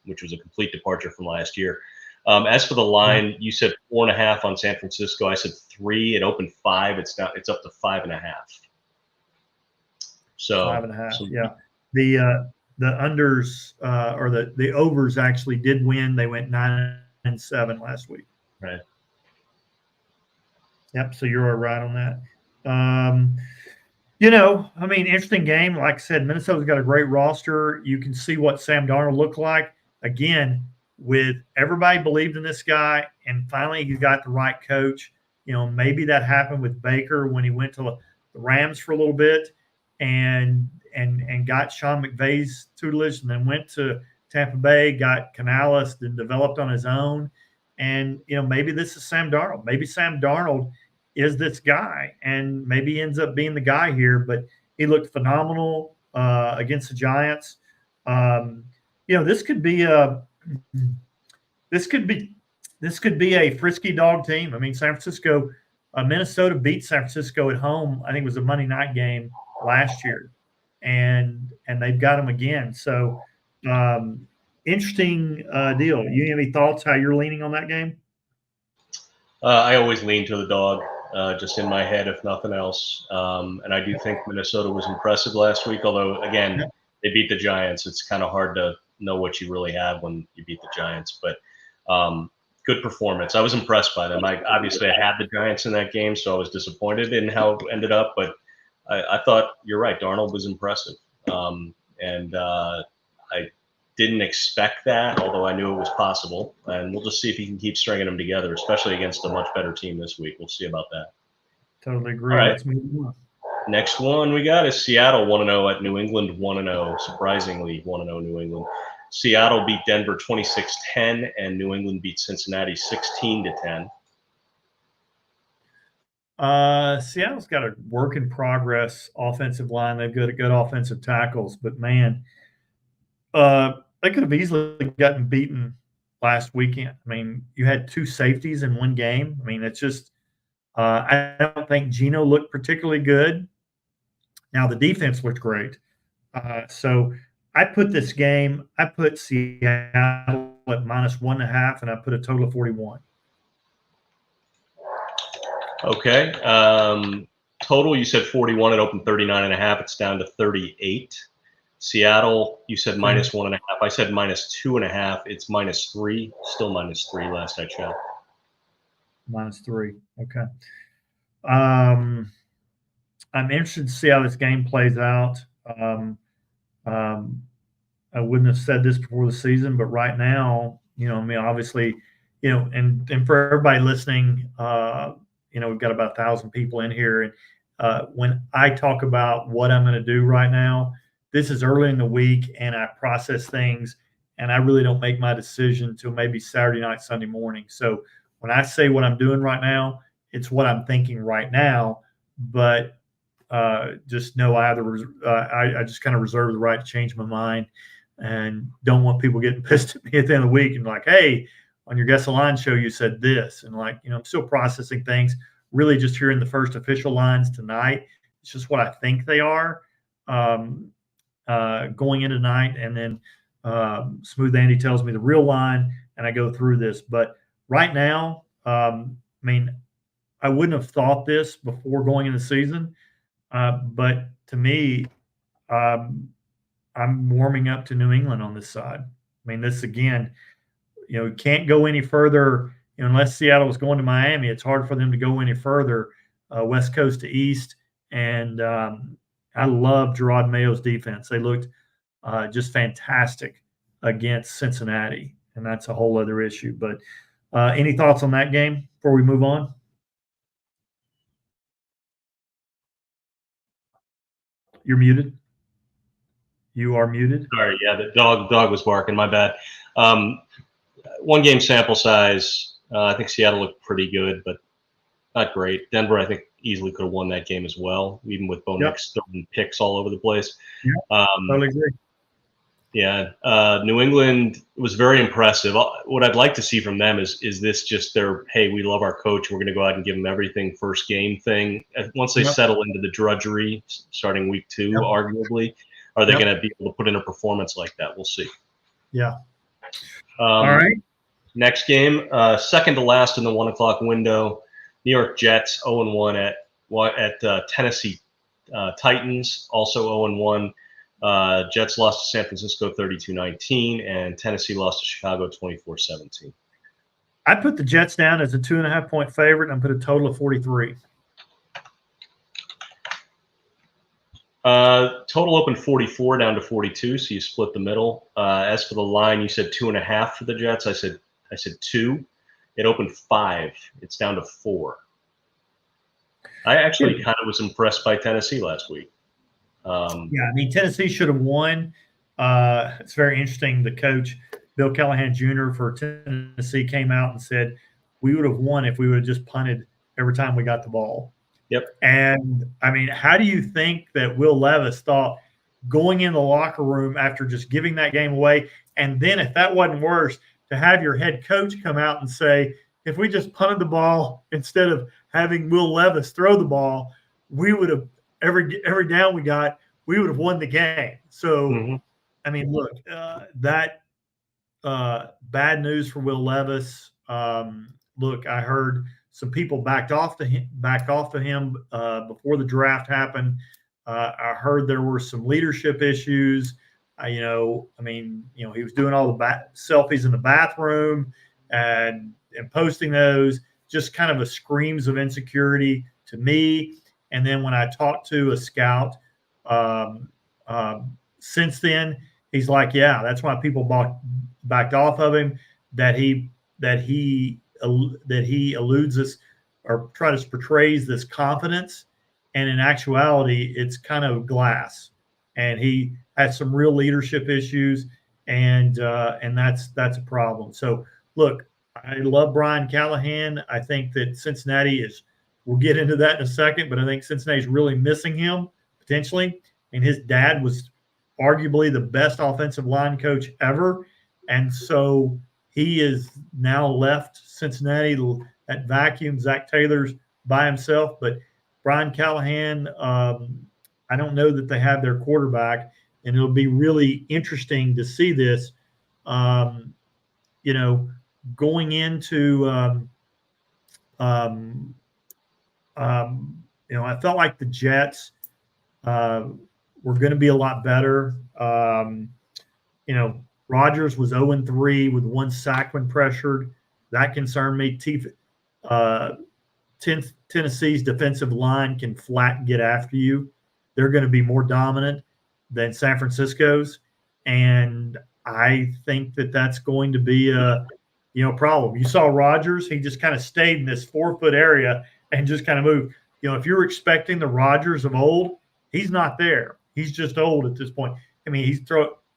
which was a complete departure from last year. As for the line, you said 4.5 on San Francisco. I said 3. It opened 5. It's up to 5.5. So 5.5. Yeah. The unders or the overs actually did win. They went 9-7 last week. Right. Yep. So you're right on that. Interesting game. Like I said, Minnesota's got a great roster. You can see what Sam Darnold looked like. Again, with everybody believed in this guy, and finally he got the right coach. Maybe that happened with Baker when he went to the Rams for a little bit and got Sean McVay's tutelage, and then went to Tampa Bay, got Canales, then developed on his own. And, maybe this is Sam Darnold. Maybe Sam Darnold is this guy, and maybe he ends up being the guy here. But he looked phenomenal against the Giants. This could be a frisky dog team. I mean, Minnesota beat San Francisco at home. I think it was a Monday night game last year, and they've got them again. So interesting deal. You have any thoughts how you're leaning on that game? I always lean to the dog, just in my head, if nothing else. And I do think Minnesota was impressive last week, although, again, they beat the Giants. It's kind of hard to know what you really have when you beat the Giants. But good performance. I was impressed by them. I had the Giants in that game, so I was disappointed in how it ended up. But I thought you're right. Darnold was impressive. And I didn't expect that, although I knew it was possible. And we'll just see if he can keep stringing them together, especially against a much better team this week. We'll see about that. Totally agree. All right. Let's move on. Next one we got is Seattle 1-0 at New England 1-0. Surprisingly, 1-0 New England. Seattle beat Denver 26-10, and New England beat Cincinnati 16-10. Seattle's got a work in progress offensive line. They've got good offensive tackles, but man, they could have easily gotten beaten last weekend. I mean, you had 2 safeties in one game. I mean, it's just I don't think Geno looked particularly good. Now the defense looked great. So I put Seattle at -1.5, and I put a total of 41. Okay. Total, you said 41. It opened 39.5. It's down to 38. Seattle, you said -1.5. I said -2.5. It's -3. Still -3 last I checked. -3. Okay. I'm interested to see how this game plays out. I wouldn't have said this before the season, but right now, obviously, and for everybody listening, we've got about 1,000 people in here. And when I talk about what I'm going to do right now, this is early in the week, and I process things, and I really don't make my decision until maybe Saturday night, Sunday morning. So when I say what I'm doing right now, it's what I'm thinking right now. But just know I just kind of reserve the right to change my mind, and don't want people getting pissed at me at the end of the week and like, hey, on your Guess the Line show, you said this. And I'm still processing things, really just hearing the first official lines tonight. It's just what I think they are going into tonight. And then Smooth Andy tells me the real line, and I go through this. But right now, I wouldn't have thought this before going into the season. But to me, I'm warming up to New England on this side. This again, can't go any further unless Seattle was going to Miami. It's hard for them to go any further, West Coast to East. And I love Gerard Mayo's defense. They looked just fantastic against Cincinnati, and that's a whole other issue. But any thoughts on that game before we move on? You're muted. You are muted. Sorry, yeah, the dog was barking. My bad. One game sample size. I think Seattle looked pretty good, but not great. Denver, I think, easily could have won that game as well, even with Bo Yep. Nix throwing picks all over the place. Totally agree. Yeah, New England was very impressive. What I'd like to see from them is this just their, hey, we love our coach, we're going to go out and give him everything first game thing. Once they Yep. settle into the drudgery starting week 2, Yep. arguably, are they Yep. going to be able to put in a performance like that? We'll see. Yeah. All right. Next game, second to last in the 1 o'clock window, New York Jets 0-1 at Tennessee Titans, also 0-1. Jets lost to San Francisco 32-19, and Tennessee lost to Chicago 24-17. I put the Jets down as a 2.5-point favorite and put a total of 43. Total opened 44 down to 42, so you split the middle. As for the line, you said 2.5 for the Jets. I said 2. It opened 5. It's down to 4. I actually kind of was impressed by Tennessee last week. Yeah, I mean, Tennessee should have won. It's very interesting. The coach, Bill Callahan Jr. for Tennessee, came out and said, we would have won if we would have just punted every time we got the ball. Yep. And, I mean, how do you think that Will Levis thought going in the locker room after just giving that game away, and then if that wasn't worse, to have your head coach come out and say, if we just punted the ball instead of having Will Levis throw the ball, we would have every down we got, we would have won the game. So, I mean, look, that bad news for Will Levis. Look, I heard some people backed off to him before the draft happened. I heard there were some leadership issues. He was doing all the selfies in the bathroom and posting those, just kind of a screams of insecurity to me. And then when I talked to a scout since then, he's like, yeah, that's why people backed off of him, that he eludes us or portrays this confidence. And in actuality, it's kind of glass. And he has some real leadership issues, and that's a problem. So, look, I love Brian Callahan. I think that Cincinnati we'll get into that in a second, but I think Cincinnati's really missing him potentially. And his dad was arguably the best offensive line coach ever. And so he is now left Cincinnati at vacuum. Zach Taylor's by himself, but Brian Callahan, I don't know that they have their quarterback, and it'll be really interesting to see this, going into, I felt like the Jets were going to be a lot better. Rodgers was 0-3 with 1 sack when pressured. That concerned me. Tennessee's defensive line can flat get after you. They're going to be more dominant than San Francisco's, and I think that that's going to be a problem. You saw Rodgers; he just kind of stayed in this 4-foot area and just kind of moved. If you're expecting the Rodgers of old, he's not there. He's just old at this point. I mean,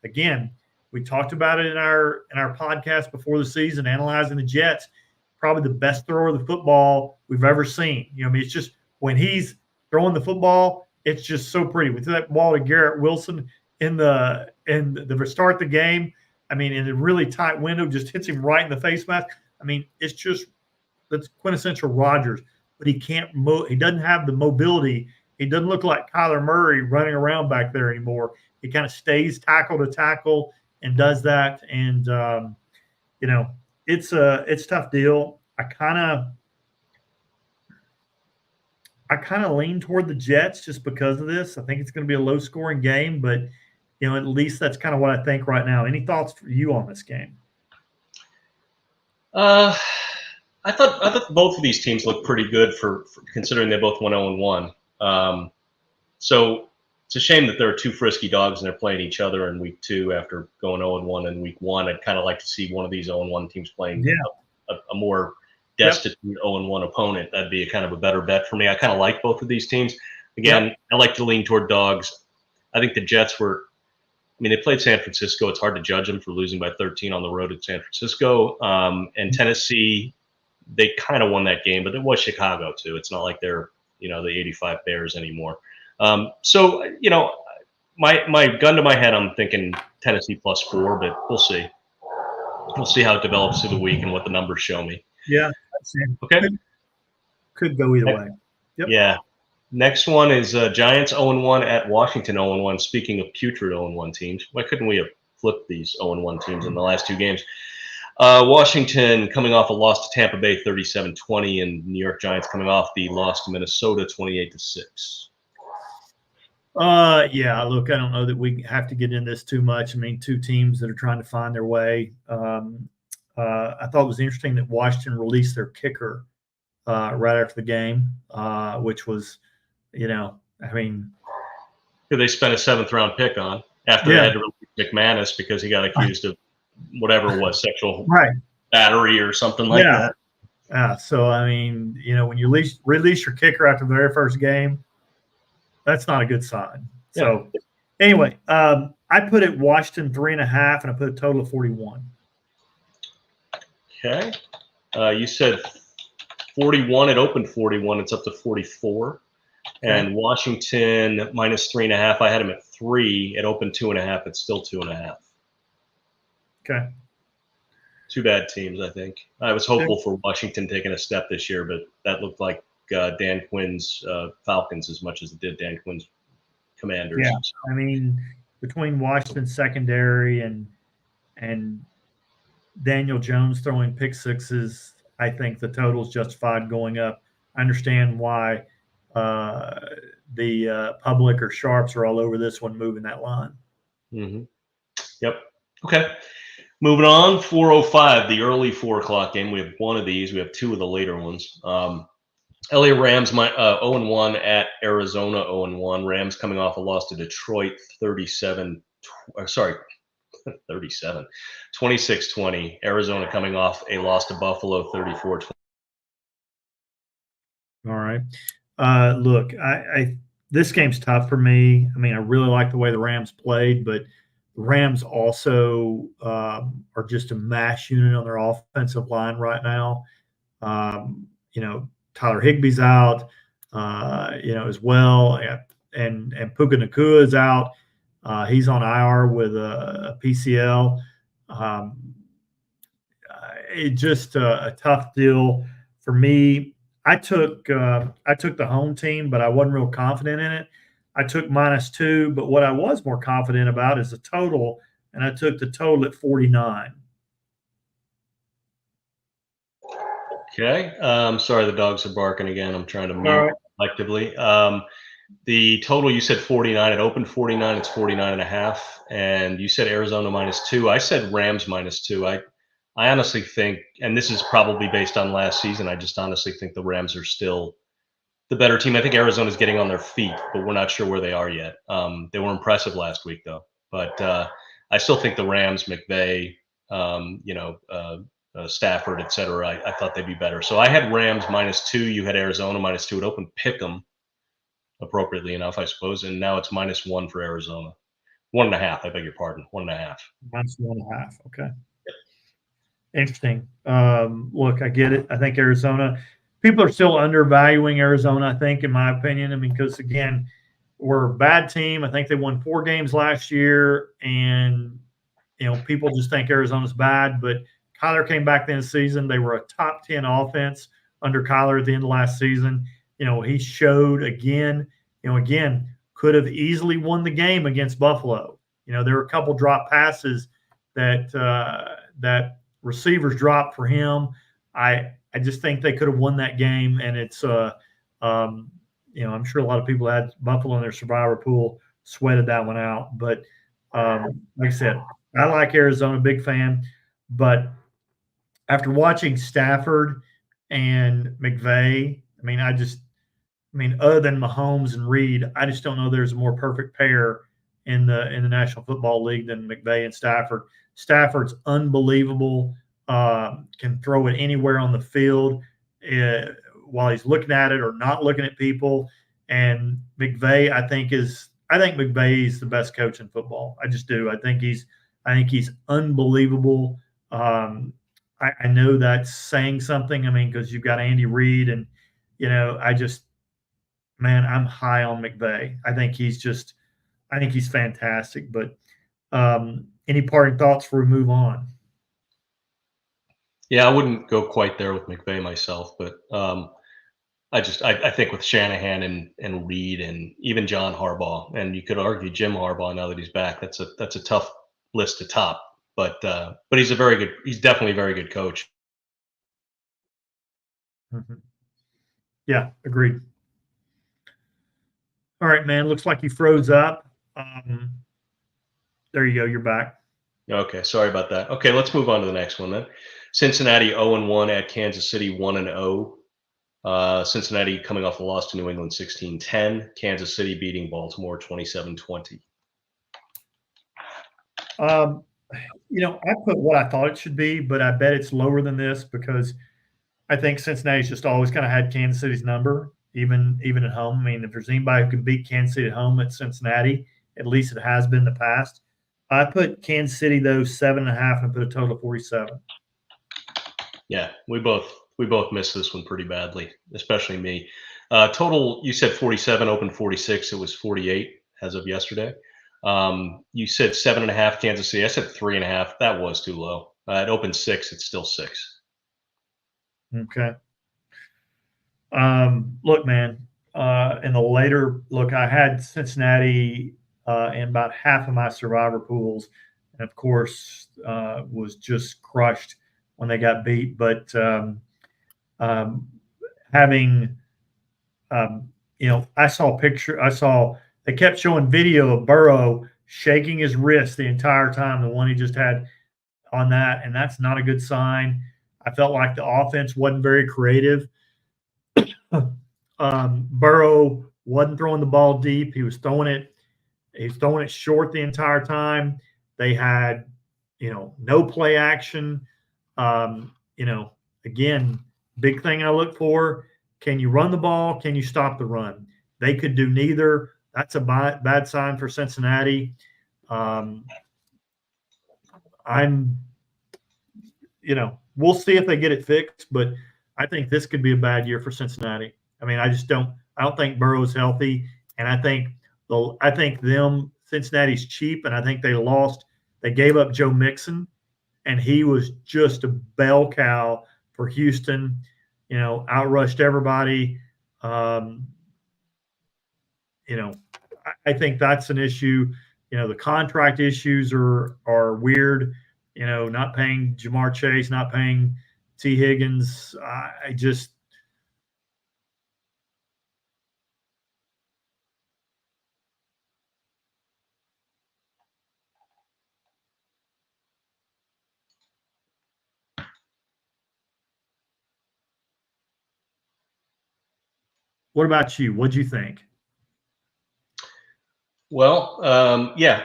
again. We talked about it in our podcast before the season, analyzing the Jets. Probably the best thrower of the football we've ever seen. It's just when he's throwing the football, it's just so pretty. We threw that ball to Garrett Wilson in the start of the game. I mean, in a really tight window, just hits him right in the face mask. I mean, that's quintessential Rodgers. But he can't move. He doesn't have the mobility. He doesn't look like Kyler Murray running around back there anymore. He kind of stays tackle to tackle and does that. And, it's a tough deal. I kind of lean toward the Jets just because of this. I think it's going to be a low scoring game, but at least that's kind of what I think right now. Any thoughts for you on this game? I thought both of these teams looked pretty good for considering they both went 0-1. So it's a shame that there are 2 frisky dogs and they're playing each other in week 2 after going 0-1 in week 1. I'd kind of like to see one of these 0-1 teams playing a more destitute 0-1 opponent. That'd be a kind of a better bet for me. I kind of like both of these teams. Again, I like to lean toward dogs. I think the Jets they played San Francisco. It's hard to judge them for losing by 13 on the road at San Francisco. And Tennessee, they kind of won that game, but it was Chicago too. It's not like they're, the 85 Bears anymore. So my gun to my head, I'm thinking Tennessee +4, but we'll see. We'll see how it develops through the week and what the numbers show me. Yeah. Okay. Could go either way. Yep. Yeah. Next one is Giants 0-1 at Washington 0-1. Speaking of putrid 0-1 teams, why couldn't we have flipped these 0-1 teams in the last two games? Washington coming off a loss to Tampa Bay 37-20, and New York Giants coming off the loss to Minnesota 28-6. Yeah, look, I don't know that we have to get into this too much. I mean, two teams that are trying to find their way. I thought it was interesting that Washington released their kicker right after the game, which was, I mean, who they spent a 7th-round pick on after they had to release McManus because he got accused of whatever it was, sexual battery or something like that. Yeah. So, I mean, when you release your kicker after the very first game, that's not a good sign. Yeah. So, anyway, I put it Washington 3.5, and I put a total of 41. Okay. You said 41. It opened 41. It's up to 44. And Washington -3.5. I had him at 3. It opened 2.5. It's still 2.5. Okay. Two bad teams, I think. I was hopeful for Washington taking a step this year, but that looked like Dan Quinn's Falcons as much as it did Dan Quinn's Commanders. Yeah, I mean, between Washington's secondary and Daniel Jones throwing pick sixes, I think the total's justified going up. I understand why the public or sharps are all over this one, moving that line. Mm-hmm. Yep. Okay. Moving on, 4:05, the early 4 o'clock game. We have one of these. We have two of the later ones. LA Rams 0-1 at Arizona 0-1. Rams coming off a loss to Detroit 26-20. Arizona coming off a loss to Buffalo 34-20. All right. Look, this game's tough for me. I mean, I really like the way the Rams played, but the Rams also are just a mash unit on their offensive line right now. Tyler Higbee's out, as well, and Puka Nacua is out. He's on IR with a PCL. It's just a tough deal for me. I took the home team, but I wasn't real confident in it. I took -2, but what I was more confident about is the total, and I took the total at 49. Okay. Sorry, the dogs are barking again. I'm trying to mute collectively. The total, you said 49. It opened 49. It's 49.5. And you said Arizona -2. I said Rams -2. I honestly think, and this is probably based on last season, I just honestly think the Rams are still the better team. I think Arizona's getting on their feet, but we're not sure where they are yet. They were impressive last week, though. But I still think the Rams, McVay, Stafford, et cetera, I thought they'd be better. So I had Rams -2. You had Arizona -2. It opened pick'em, appropriately enough, I suppose. And now it's -1 for Arizona. 1.5, I beg your pardon. 1.5. -1.5. Okay. Interesting. Look, I get it. I think Arizona, people are still undervaluing Arizona, I think, in my opinion. I mean, because, again, we're a bad team. I think they won 4 games last year, and, people just think Arizona's bad. But Kyler came back at the end of the season. They were a top 10 offense under Kyler at the end of last season. He showed again, could have easily won the game against Buffalo. There were a couple drop passes that receivers dropped for him. I just think they could have won that game, and it's I'm sure a lot of people had Buffalo in their survivor pool, sweated that one out. But like I said, I like Arizona, big fan. But after watching Stafford and McVay, other than Mahomes and Reed, I just don't know there's a more perfect pair in the National Football League than McVay and Stafford. Stafford's unbelievable. Can throw it anywhere on the field while he's looking at it or not looking at people. And McVay, I think McVay is the best coach in football. I just do. I think he's unbelievable. I know that's saying something. Because you've got Andy Reid, and man, I'm high on McVay. I think he's fantastic. But any parting thoughts before we move on? Yeah, I wouldn't go quite there with McVay myself, but I think with Shanahan and Reed and even John Harbaugh, and you could argue Jim Harbaugh now that he's back, that's a tough list to top. But he's definitely a very good coach. Mm-hmm. Yeah, agreed. All right, man. Looks like you froze up. There you go. You're back. Okay, sorry about that. Okay, let's move on to the next one then. Cincinnati 0-1 at Kansas City 1-0. Cincinnati coming off a loss to New England 16-10. Kansas City beating Baltimore 27-20. I put what I thought it should be, but I bet it's lower than this because I think Cincinnati's just always kind of had Kansas City's number, even at home. I mean, if there's anybody who can beat Kansas City at home, it's Cincinnati. At least it has been in the past. I put Kansas City, though, 7.5 and put a total of 47. Yeah, we both missed this one pretty badly, especially me. Total, you said 47, open 46. It was 48 as of yesterday. You said 7.5 Kansas City. I said 3.5. That was too low. It opened 6. It's still 6. Okay. Look, man, in the later look, I had Cincinnati in about half of my survivor pools, and of course, was just crushed when they got beat. But having, I saw they kept showing video of Burrow shaking his wrist the entire time, the one he just had on that, and that's not a good sign. I felt like the offense wasn't very creative. Burrow wasn't throwing the ball deep. He was throwing it short the entire time. They had, no play action. Again, big thing I look for, can you run the ball? Can you stop the run? They could do neither. That's a bad sign for Cincinnati. We'll see if they get it fixed, but I think this could be a bad year for Cincinnati. I mean, I don't think Burrow's healthy, and I think Cincinnati's cheap, and I think they gave up Joe Mixon, and he was just a bell cow for Houston, outrushed everybody. I think that's an issue. The contract issues are weird. Not paying Jamar Chase, not paying T. Higgins. What about you? What'd you think? Well, yeah,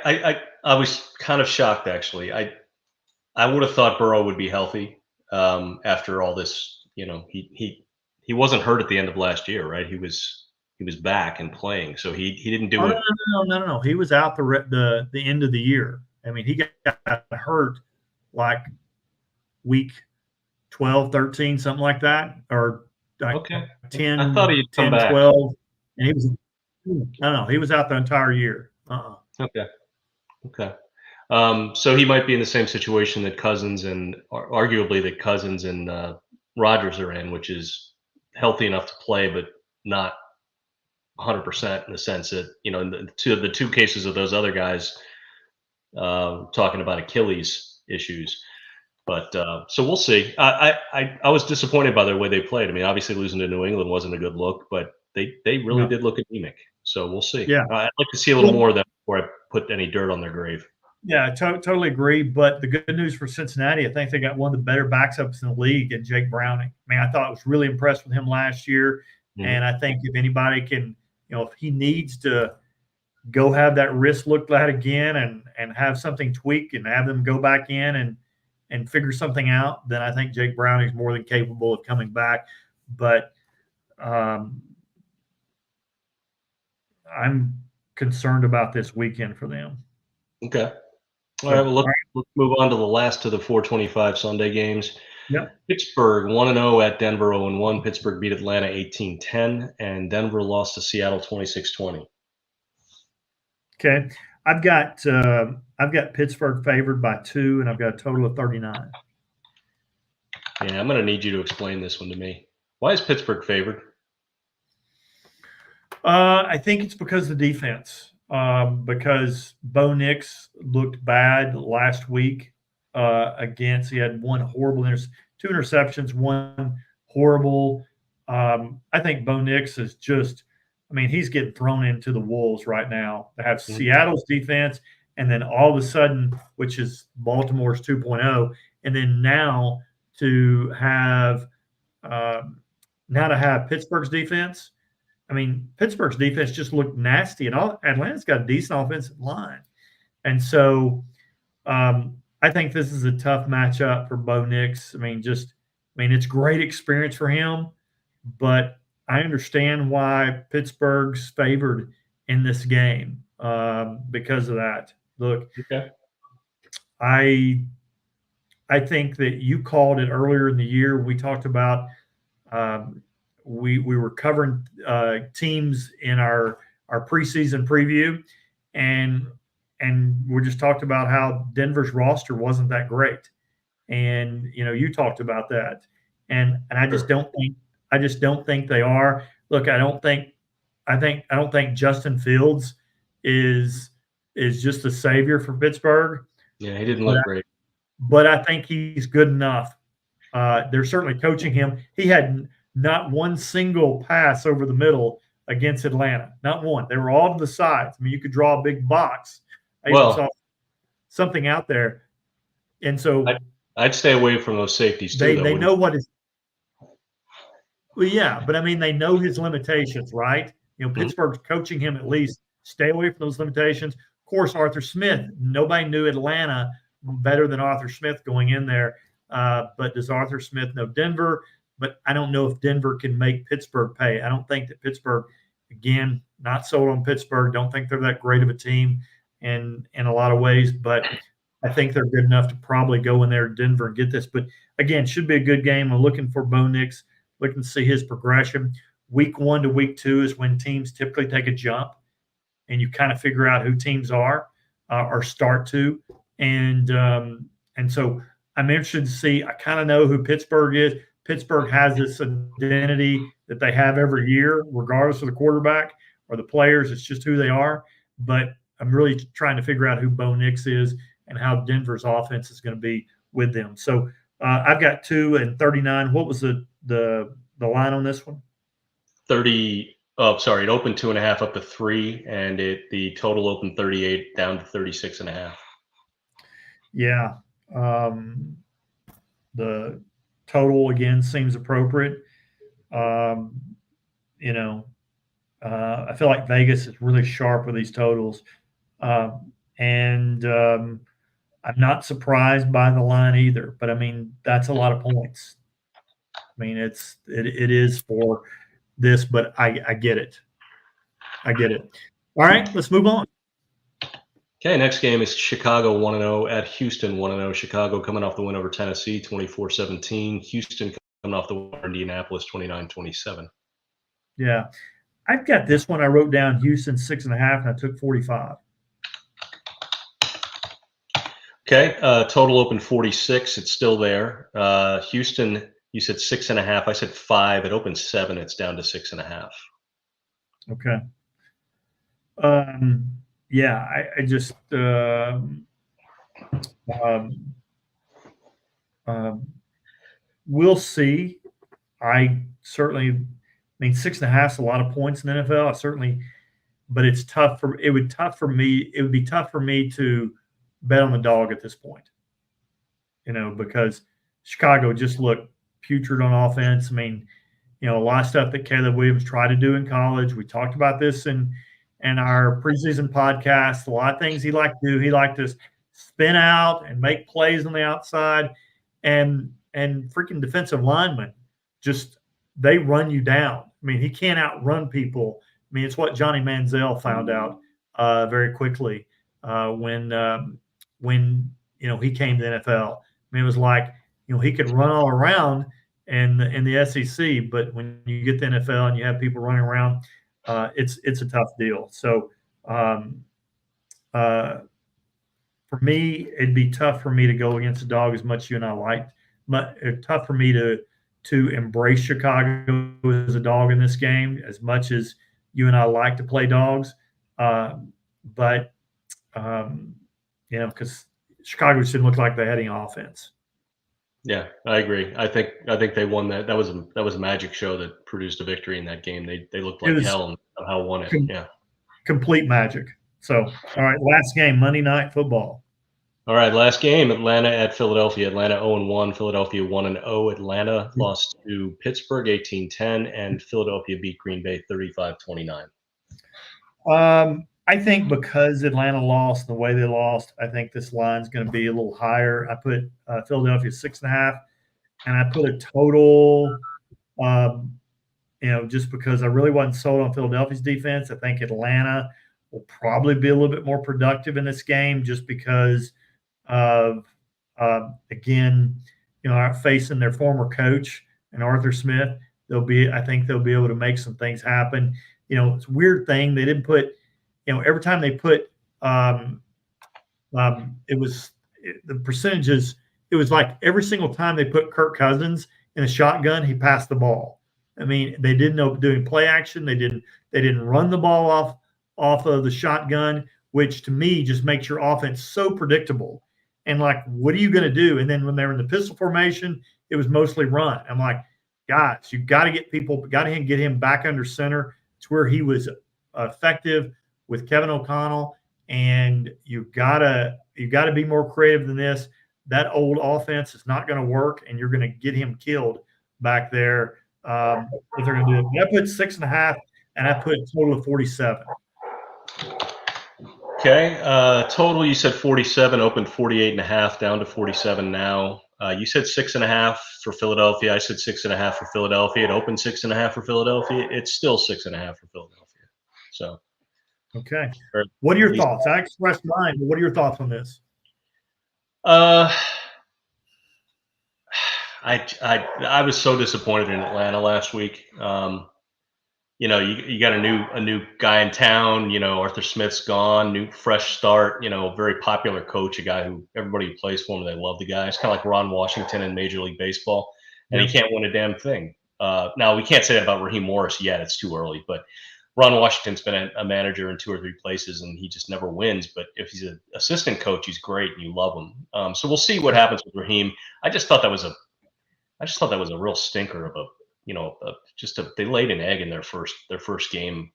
I was kind of shocked actually. I would have thought Burrow would be healthy after all this. He wasn't hurt at the end of last year, right? He was back and playing, so he didn't do it. No. He was out the end of the year. I mean, he got hurt like week 12, 13, something like that, or Okay. 10, I thought he'd come 10, back. 12, and he was out the entire year. Okay. So he might be in the same situation that Cousins and arguably that Cousins and Rodgers are in, which is healthy enough to play, but not 100% in the sense that, in the two cases of those other guys, talking about Achilles issues. But so we'll see. I was disappointed by the way they played. I mean, obviously losing to New England wasn't a good look, but they really did look anemic. So we'll see. Yeah. I'd like to see a little more of that before I put any dirt on their grave. Yeah, I totally agree. But the good news for Cincinnati, I think they got one of the better backups in the league in Jake Browning. I mean, I thought I was really impressed with him last year. Mm-hmm. And I think if anybody can, if he needs to go have that wrist looked at again and have something tweaked and have them go back in and figure something out, then I think Jake Browning is more than capable of coming back. But I'm concerned about this weekend for them. Okay. All right. Well, let's move on to the last of the 4:25 Sunday games. Yep. Pittsburgh 1-0 at Denver 0-1. Pittsburgh beat Atlanta 18-10, and Denver lost to Seattle 26-20. Okay. I've got Pittsburgh favored by 2, and I've got a total of 39. Yeah, I'm going to need you to explain this one to me. Why is Pittsburgh favored? I think it's because of the defense. Because Bo Nix looked bad last week against. He had one horrible, two interceptions, one horrible. I think Bo Nix is just. I mean, he's getting thrown into the wolves right now. They have Seattle's defense, and then all of a sudden, which is Baltimore's 2.0, and then now to have Pittsburgh's defense. I mean, Pittsburgh's defense just looked nasty, and Atlanta's got a decent offensive line. And so I think this is a tough matchup for Bo Nix. I mean, it's great experience for him, but I understand why Pittsburgh's favored in this game because of that. Look, okay. I think that you called it earlier in the year. We talked about we were covering teams in our preseason preview, and we just talked about how Denver's roster wasn't that great, and you talked about that, and I just don't think they are. Look, I don't think Justin Fields is just a savior for Pittsburgh. Yeah, he didn't look great, but I think he's good enough. They're certainly coaching him. He had not one single pass over the middle against Atlanta. Not one. They were all to the sides. I mean, you could draw a big box. I even saw something out there. And so I'd stay away from those safeties too. They know what is. Well, yeah, but I mean, they know his limitations, right? Pittsburgh's coaching him at least. Stay away from those limitations. Of course, Arthur Smith. Nobody knew Atlanta better than Arthur Smith going in there. But does Arthur Smith know Denver? But I don't know if Denver can make Pittsburgh pay. I don't think that Pittsburgh, again, not sold on Pittsburgh. Don't think they're that great of a team in a lot of ways. But I think they're good enough to probably go in there to Denver and get this. But, again, should be a good game. I'm looking for Bo Nix, looking to see his progression. Week 1 to week 2 is when teams typically take a jump, and you kind of figure out who teams are or start to. And so I'm interested to see. I kind of know who Pittsburgh is. Pittsburgh has this identity that they have every year, regardless of the quarterback or the players. It's just who they are. But I'm really trying to figure out who Bo Nix is and how Denver's offense is going to be with them. So I've got 2 and 39. What was the line on this one? 30. Oh, sorry. It opened 2.5 up to 3, and the total opened 38 down to 36.5. Yeah. The total again seems appropriate. I feel like Vegas is really sharp with these totals, and I'm not surprised by the line either. But I mean, that's a lot of points. I mean, it is for this, but I get it. I get it. All right, let's move on. Okay, next game is Chicago 1-0 at Houston 1-0. Chicago coming off the win over Tennessee 24-17. Houston coming off the win over Indianapolis 29-27. Yeah. I've got this one. I wrote down Houston 6.5, and I took 45. Okay, total open 46. It's still there. Houston, you said 6.5. I said 5. It opened 7. It's down to 6.5. Okay. Yeah, I just we'll see. I mean, 6.5 is a lot of points in the NFL. But it's tough it would be tough for me to bet on the dog at this point. Because Chicago just looked putrid on offense. I mean, a lot of stuff that Caleb Williams tried to do in college. We talked about this in our preseason podcast. A lot of things he liked to do. He liked to spin out and make plays on the outside, and freaking defensive linemen they run you down. I mean, he can't outrun people. I mean, it's what Johnny Manziel found out very quickly when he came to the NFL. I mean, it was like, he could run all around in the SEC, but when you get the NFL and you have people running around, it's a tough deal. So for me, it'd be tough for me to go against a dog as much as you and I liked. But it's tough for me to embrace Chicago as a dog in this game as much as you and I like to play dogs. But because Chicago just didn't look like they had any offense. Yeah, I agree. I think they won that. That was a magic show that produced a victory in that game. They looked like hell and somehow won it. Yeah, complete magic. So, all right, last game, Monday Night Football. All right, last game, Atlanta at Philadelphia. Atlanta 0-1, Philadelphia 1-0. Atlanta lost to Pittsburgh 18-10, and Philadelphia beat Green Bay 35-29. I think because Atlanta lost the way they lost, I think this line's going to be a little higher. I put Philadelphia 6.5, and I put a total, just because I really wasn't sold on Philadelphia's defense. I think Atlanta will probably be a little bit more productive in this game just because of, again, facing their former coach and Arthur Smith. I think they'll be able to make some things happen. It's a weird thing. They didn't put, every time they put, the percentages, it was like every single time they put Kirk Cousins in a shotgun, he passed the ball. I mean, they didn't know doing play action. They didn't run the ball off of the shotgun, which to me just makes your offense so predictable. And like, what are you going to do? And then when they were in the pistol formation, it was mostly run. I'm like, guys, you got to get him back under center. It's where he was effective with Kevin O'Connell, and you gotta be more creative than this. That old offense is not going to work, and you're going to get him killed back there. If they're going to do it, but I put 6.5, and I put a total of 47. Okay, total you said 47, opened 48.5, down to 47 now. You said 6.5 for Philadelphia. I said 6.5 for Philadelphia. It opened 6.5 for Philadelphia. It's still 6.5 for Philadelphia. So, okay. What are your thoughts? I expressed mine, but what are your thoughts on this? I was so disappointed in Atlanta last week. You got a new guy in town. Arthur Smith's gone, new fresh start. Very popular coach, a guy who everybody who plays for him, they love the guy. It's kind of like Ron Washington in Major League Baseball, and he can't win a damn thing. Now we can't say that about Raheem Morris yet; it's too early. But Ron Washington's been a manager in 2 or 3 places, and he just never wins. But if he's an assistant coach, he's great, and you love him. So we'll see what happens with Raheem. I just thought that was a real stinker of they laid an egg in their first game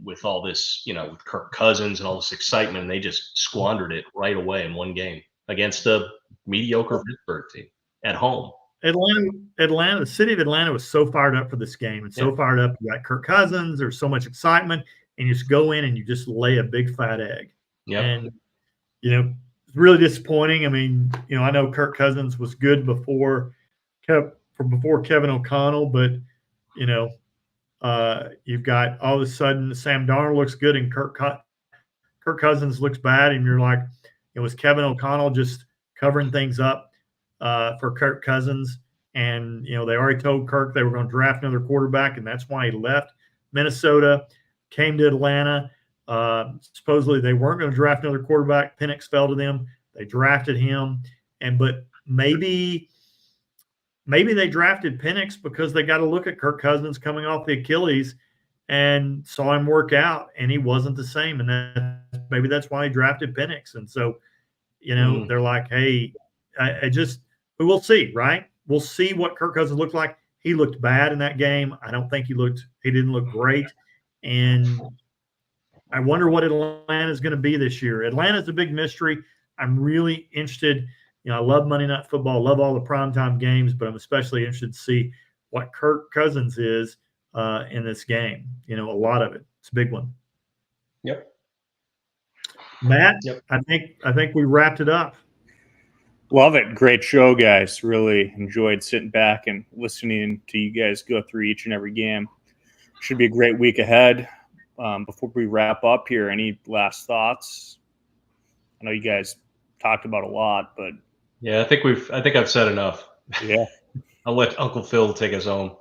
with all this, with Kirk Cousins and all this excitement, and they just squandered it right away in one game against a mediocre Pittsburgh team at home. Atlanta, the city of Atlanta was so fired up for this game and so fired up. You got Kirk Cousins. There's so much excitement, and you just go in and you just lay a big fat egg. Yeah. And, it's really disappointing. I mean, I know Kirk Cousins was good before Kevin O'Connell, but you've got all of a sudden Sam Darnold looks good and Kirk Cousins looks bad, and you're like, it was Kevin O'Connell just covering things up for Kirk Cousins, and they already told Kirk they were going to draft another quarterback, and that's why he left Minnesota, came to Atlanta. Supposedly they weren't going to draft another quarterback. Penix fell to them. They drafted him, but maybe they drafted Penix because they got to look at Kirk Cousins coming off the Achilles and saw him work out, and he wasn't the same. And maybe that's why he drafted Penix. And so, they're like, hey, we'll see, right? We'll see what Kirk Cousins looked like. He looked bad in that game. I don't think he didn't look great. And I wonder what Atlanta is going to be this year. Atlanta's a big mystery. I'm really interested. I love Monday Night Football, love all the primetime games, but I'm especially interested to see what Kirk Cousins is in this game. A lot of it. It's a big one. Yep. Matt, Yep. I think we wrapped it up. Love it. Great show, guys. Really enjoyed sitting back and listening to you guys go through each and every game. Should be a great week ahead. Before we wrap up here, any last thoughts? I know you guys talked about a lot, but yeah, I think I've said enough. Yeah. I'll let Uncle Phil take us home.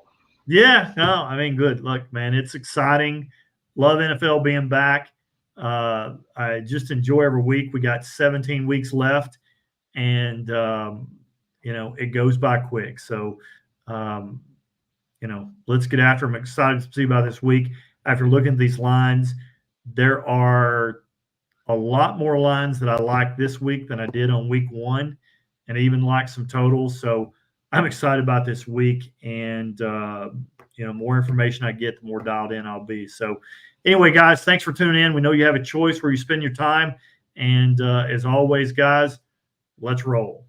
Yeah, no, I mean, good. Look, man, it's exciting. Love NFL being back. I just enjoy every week. We got 17 weeks left, and it goes by quick. So, let's get after them. I'm excited to see about this week. After looking at these lines, there are a lot more lines that I like this week than I did on week one, and I even like some totals. So I'm excited about this week, and more information I get, the more dialed in I'll be. So anyway, guys, thanks for tuning in. We know you have a choice where you spend your time, and as always, guys, let's roll.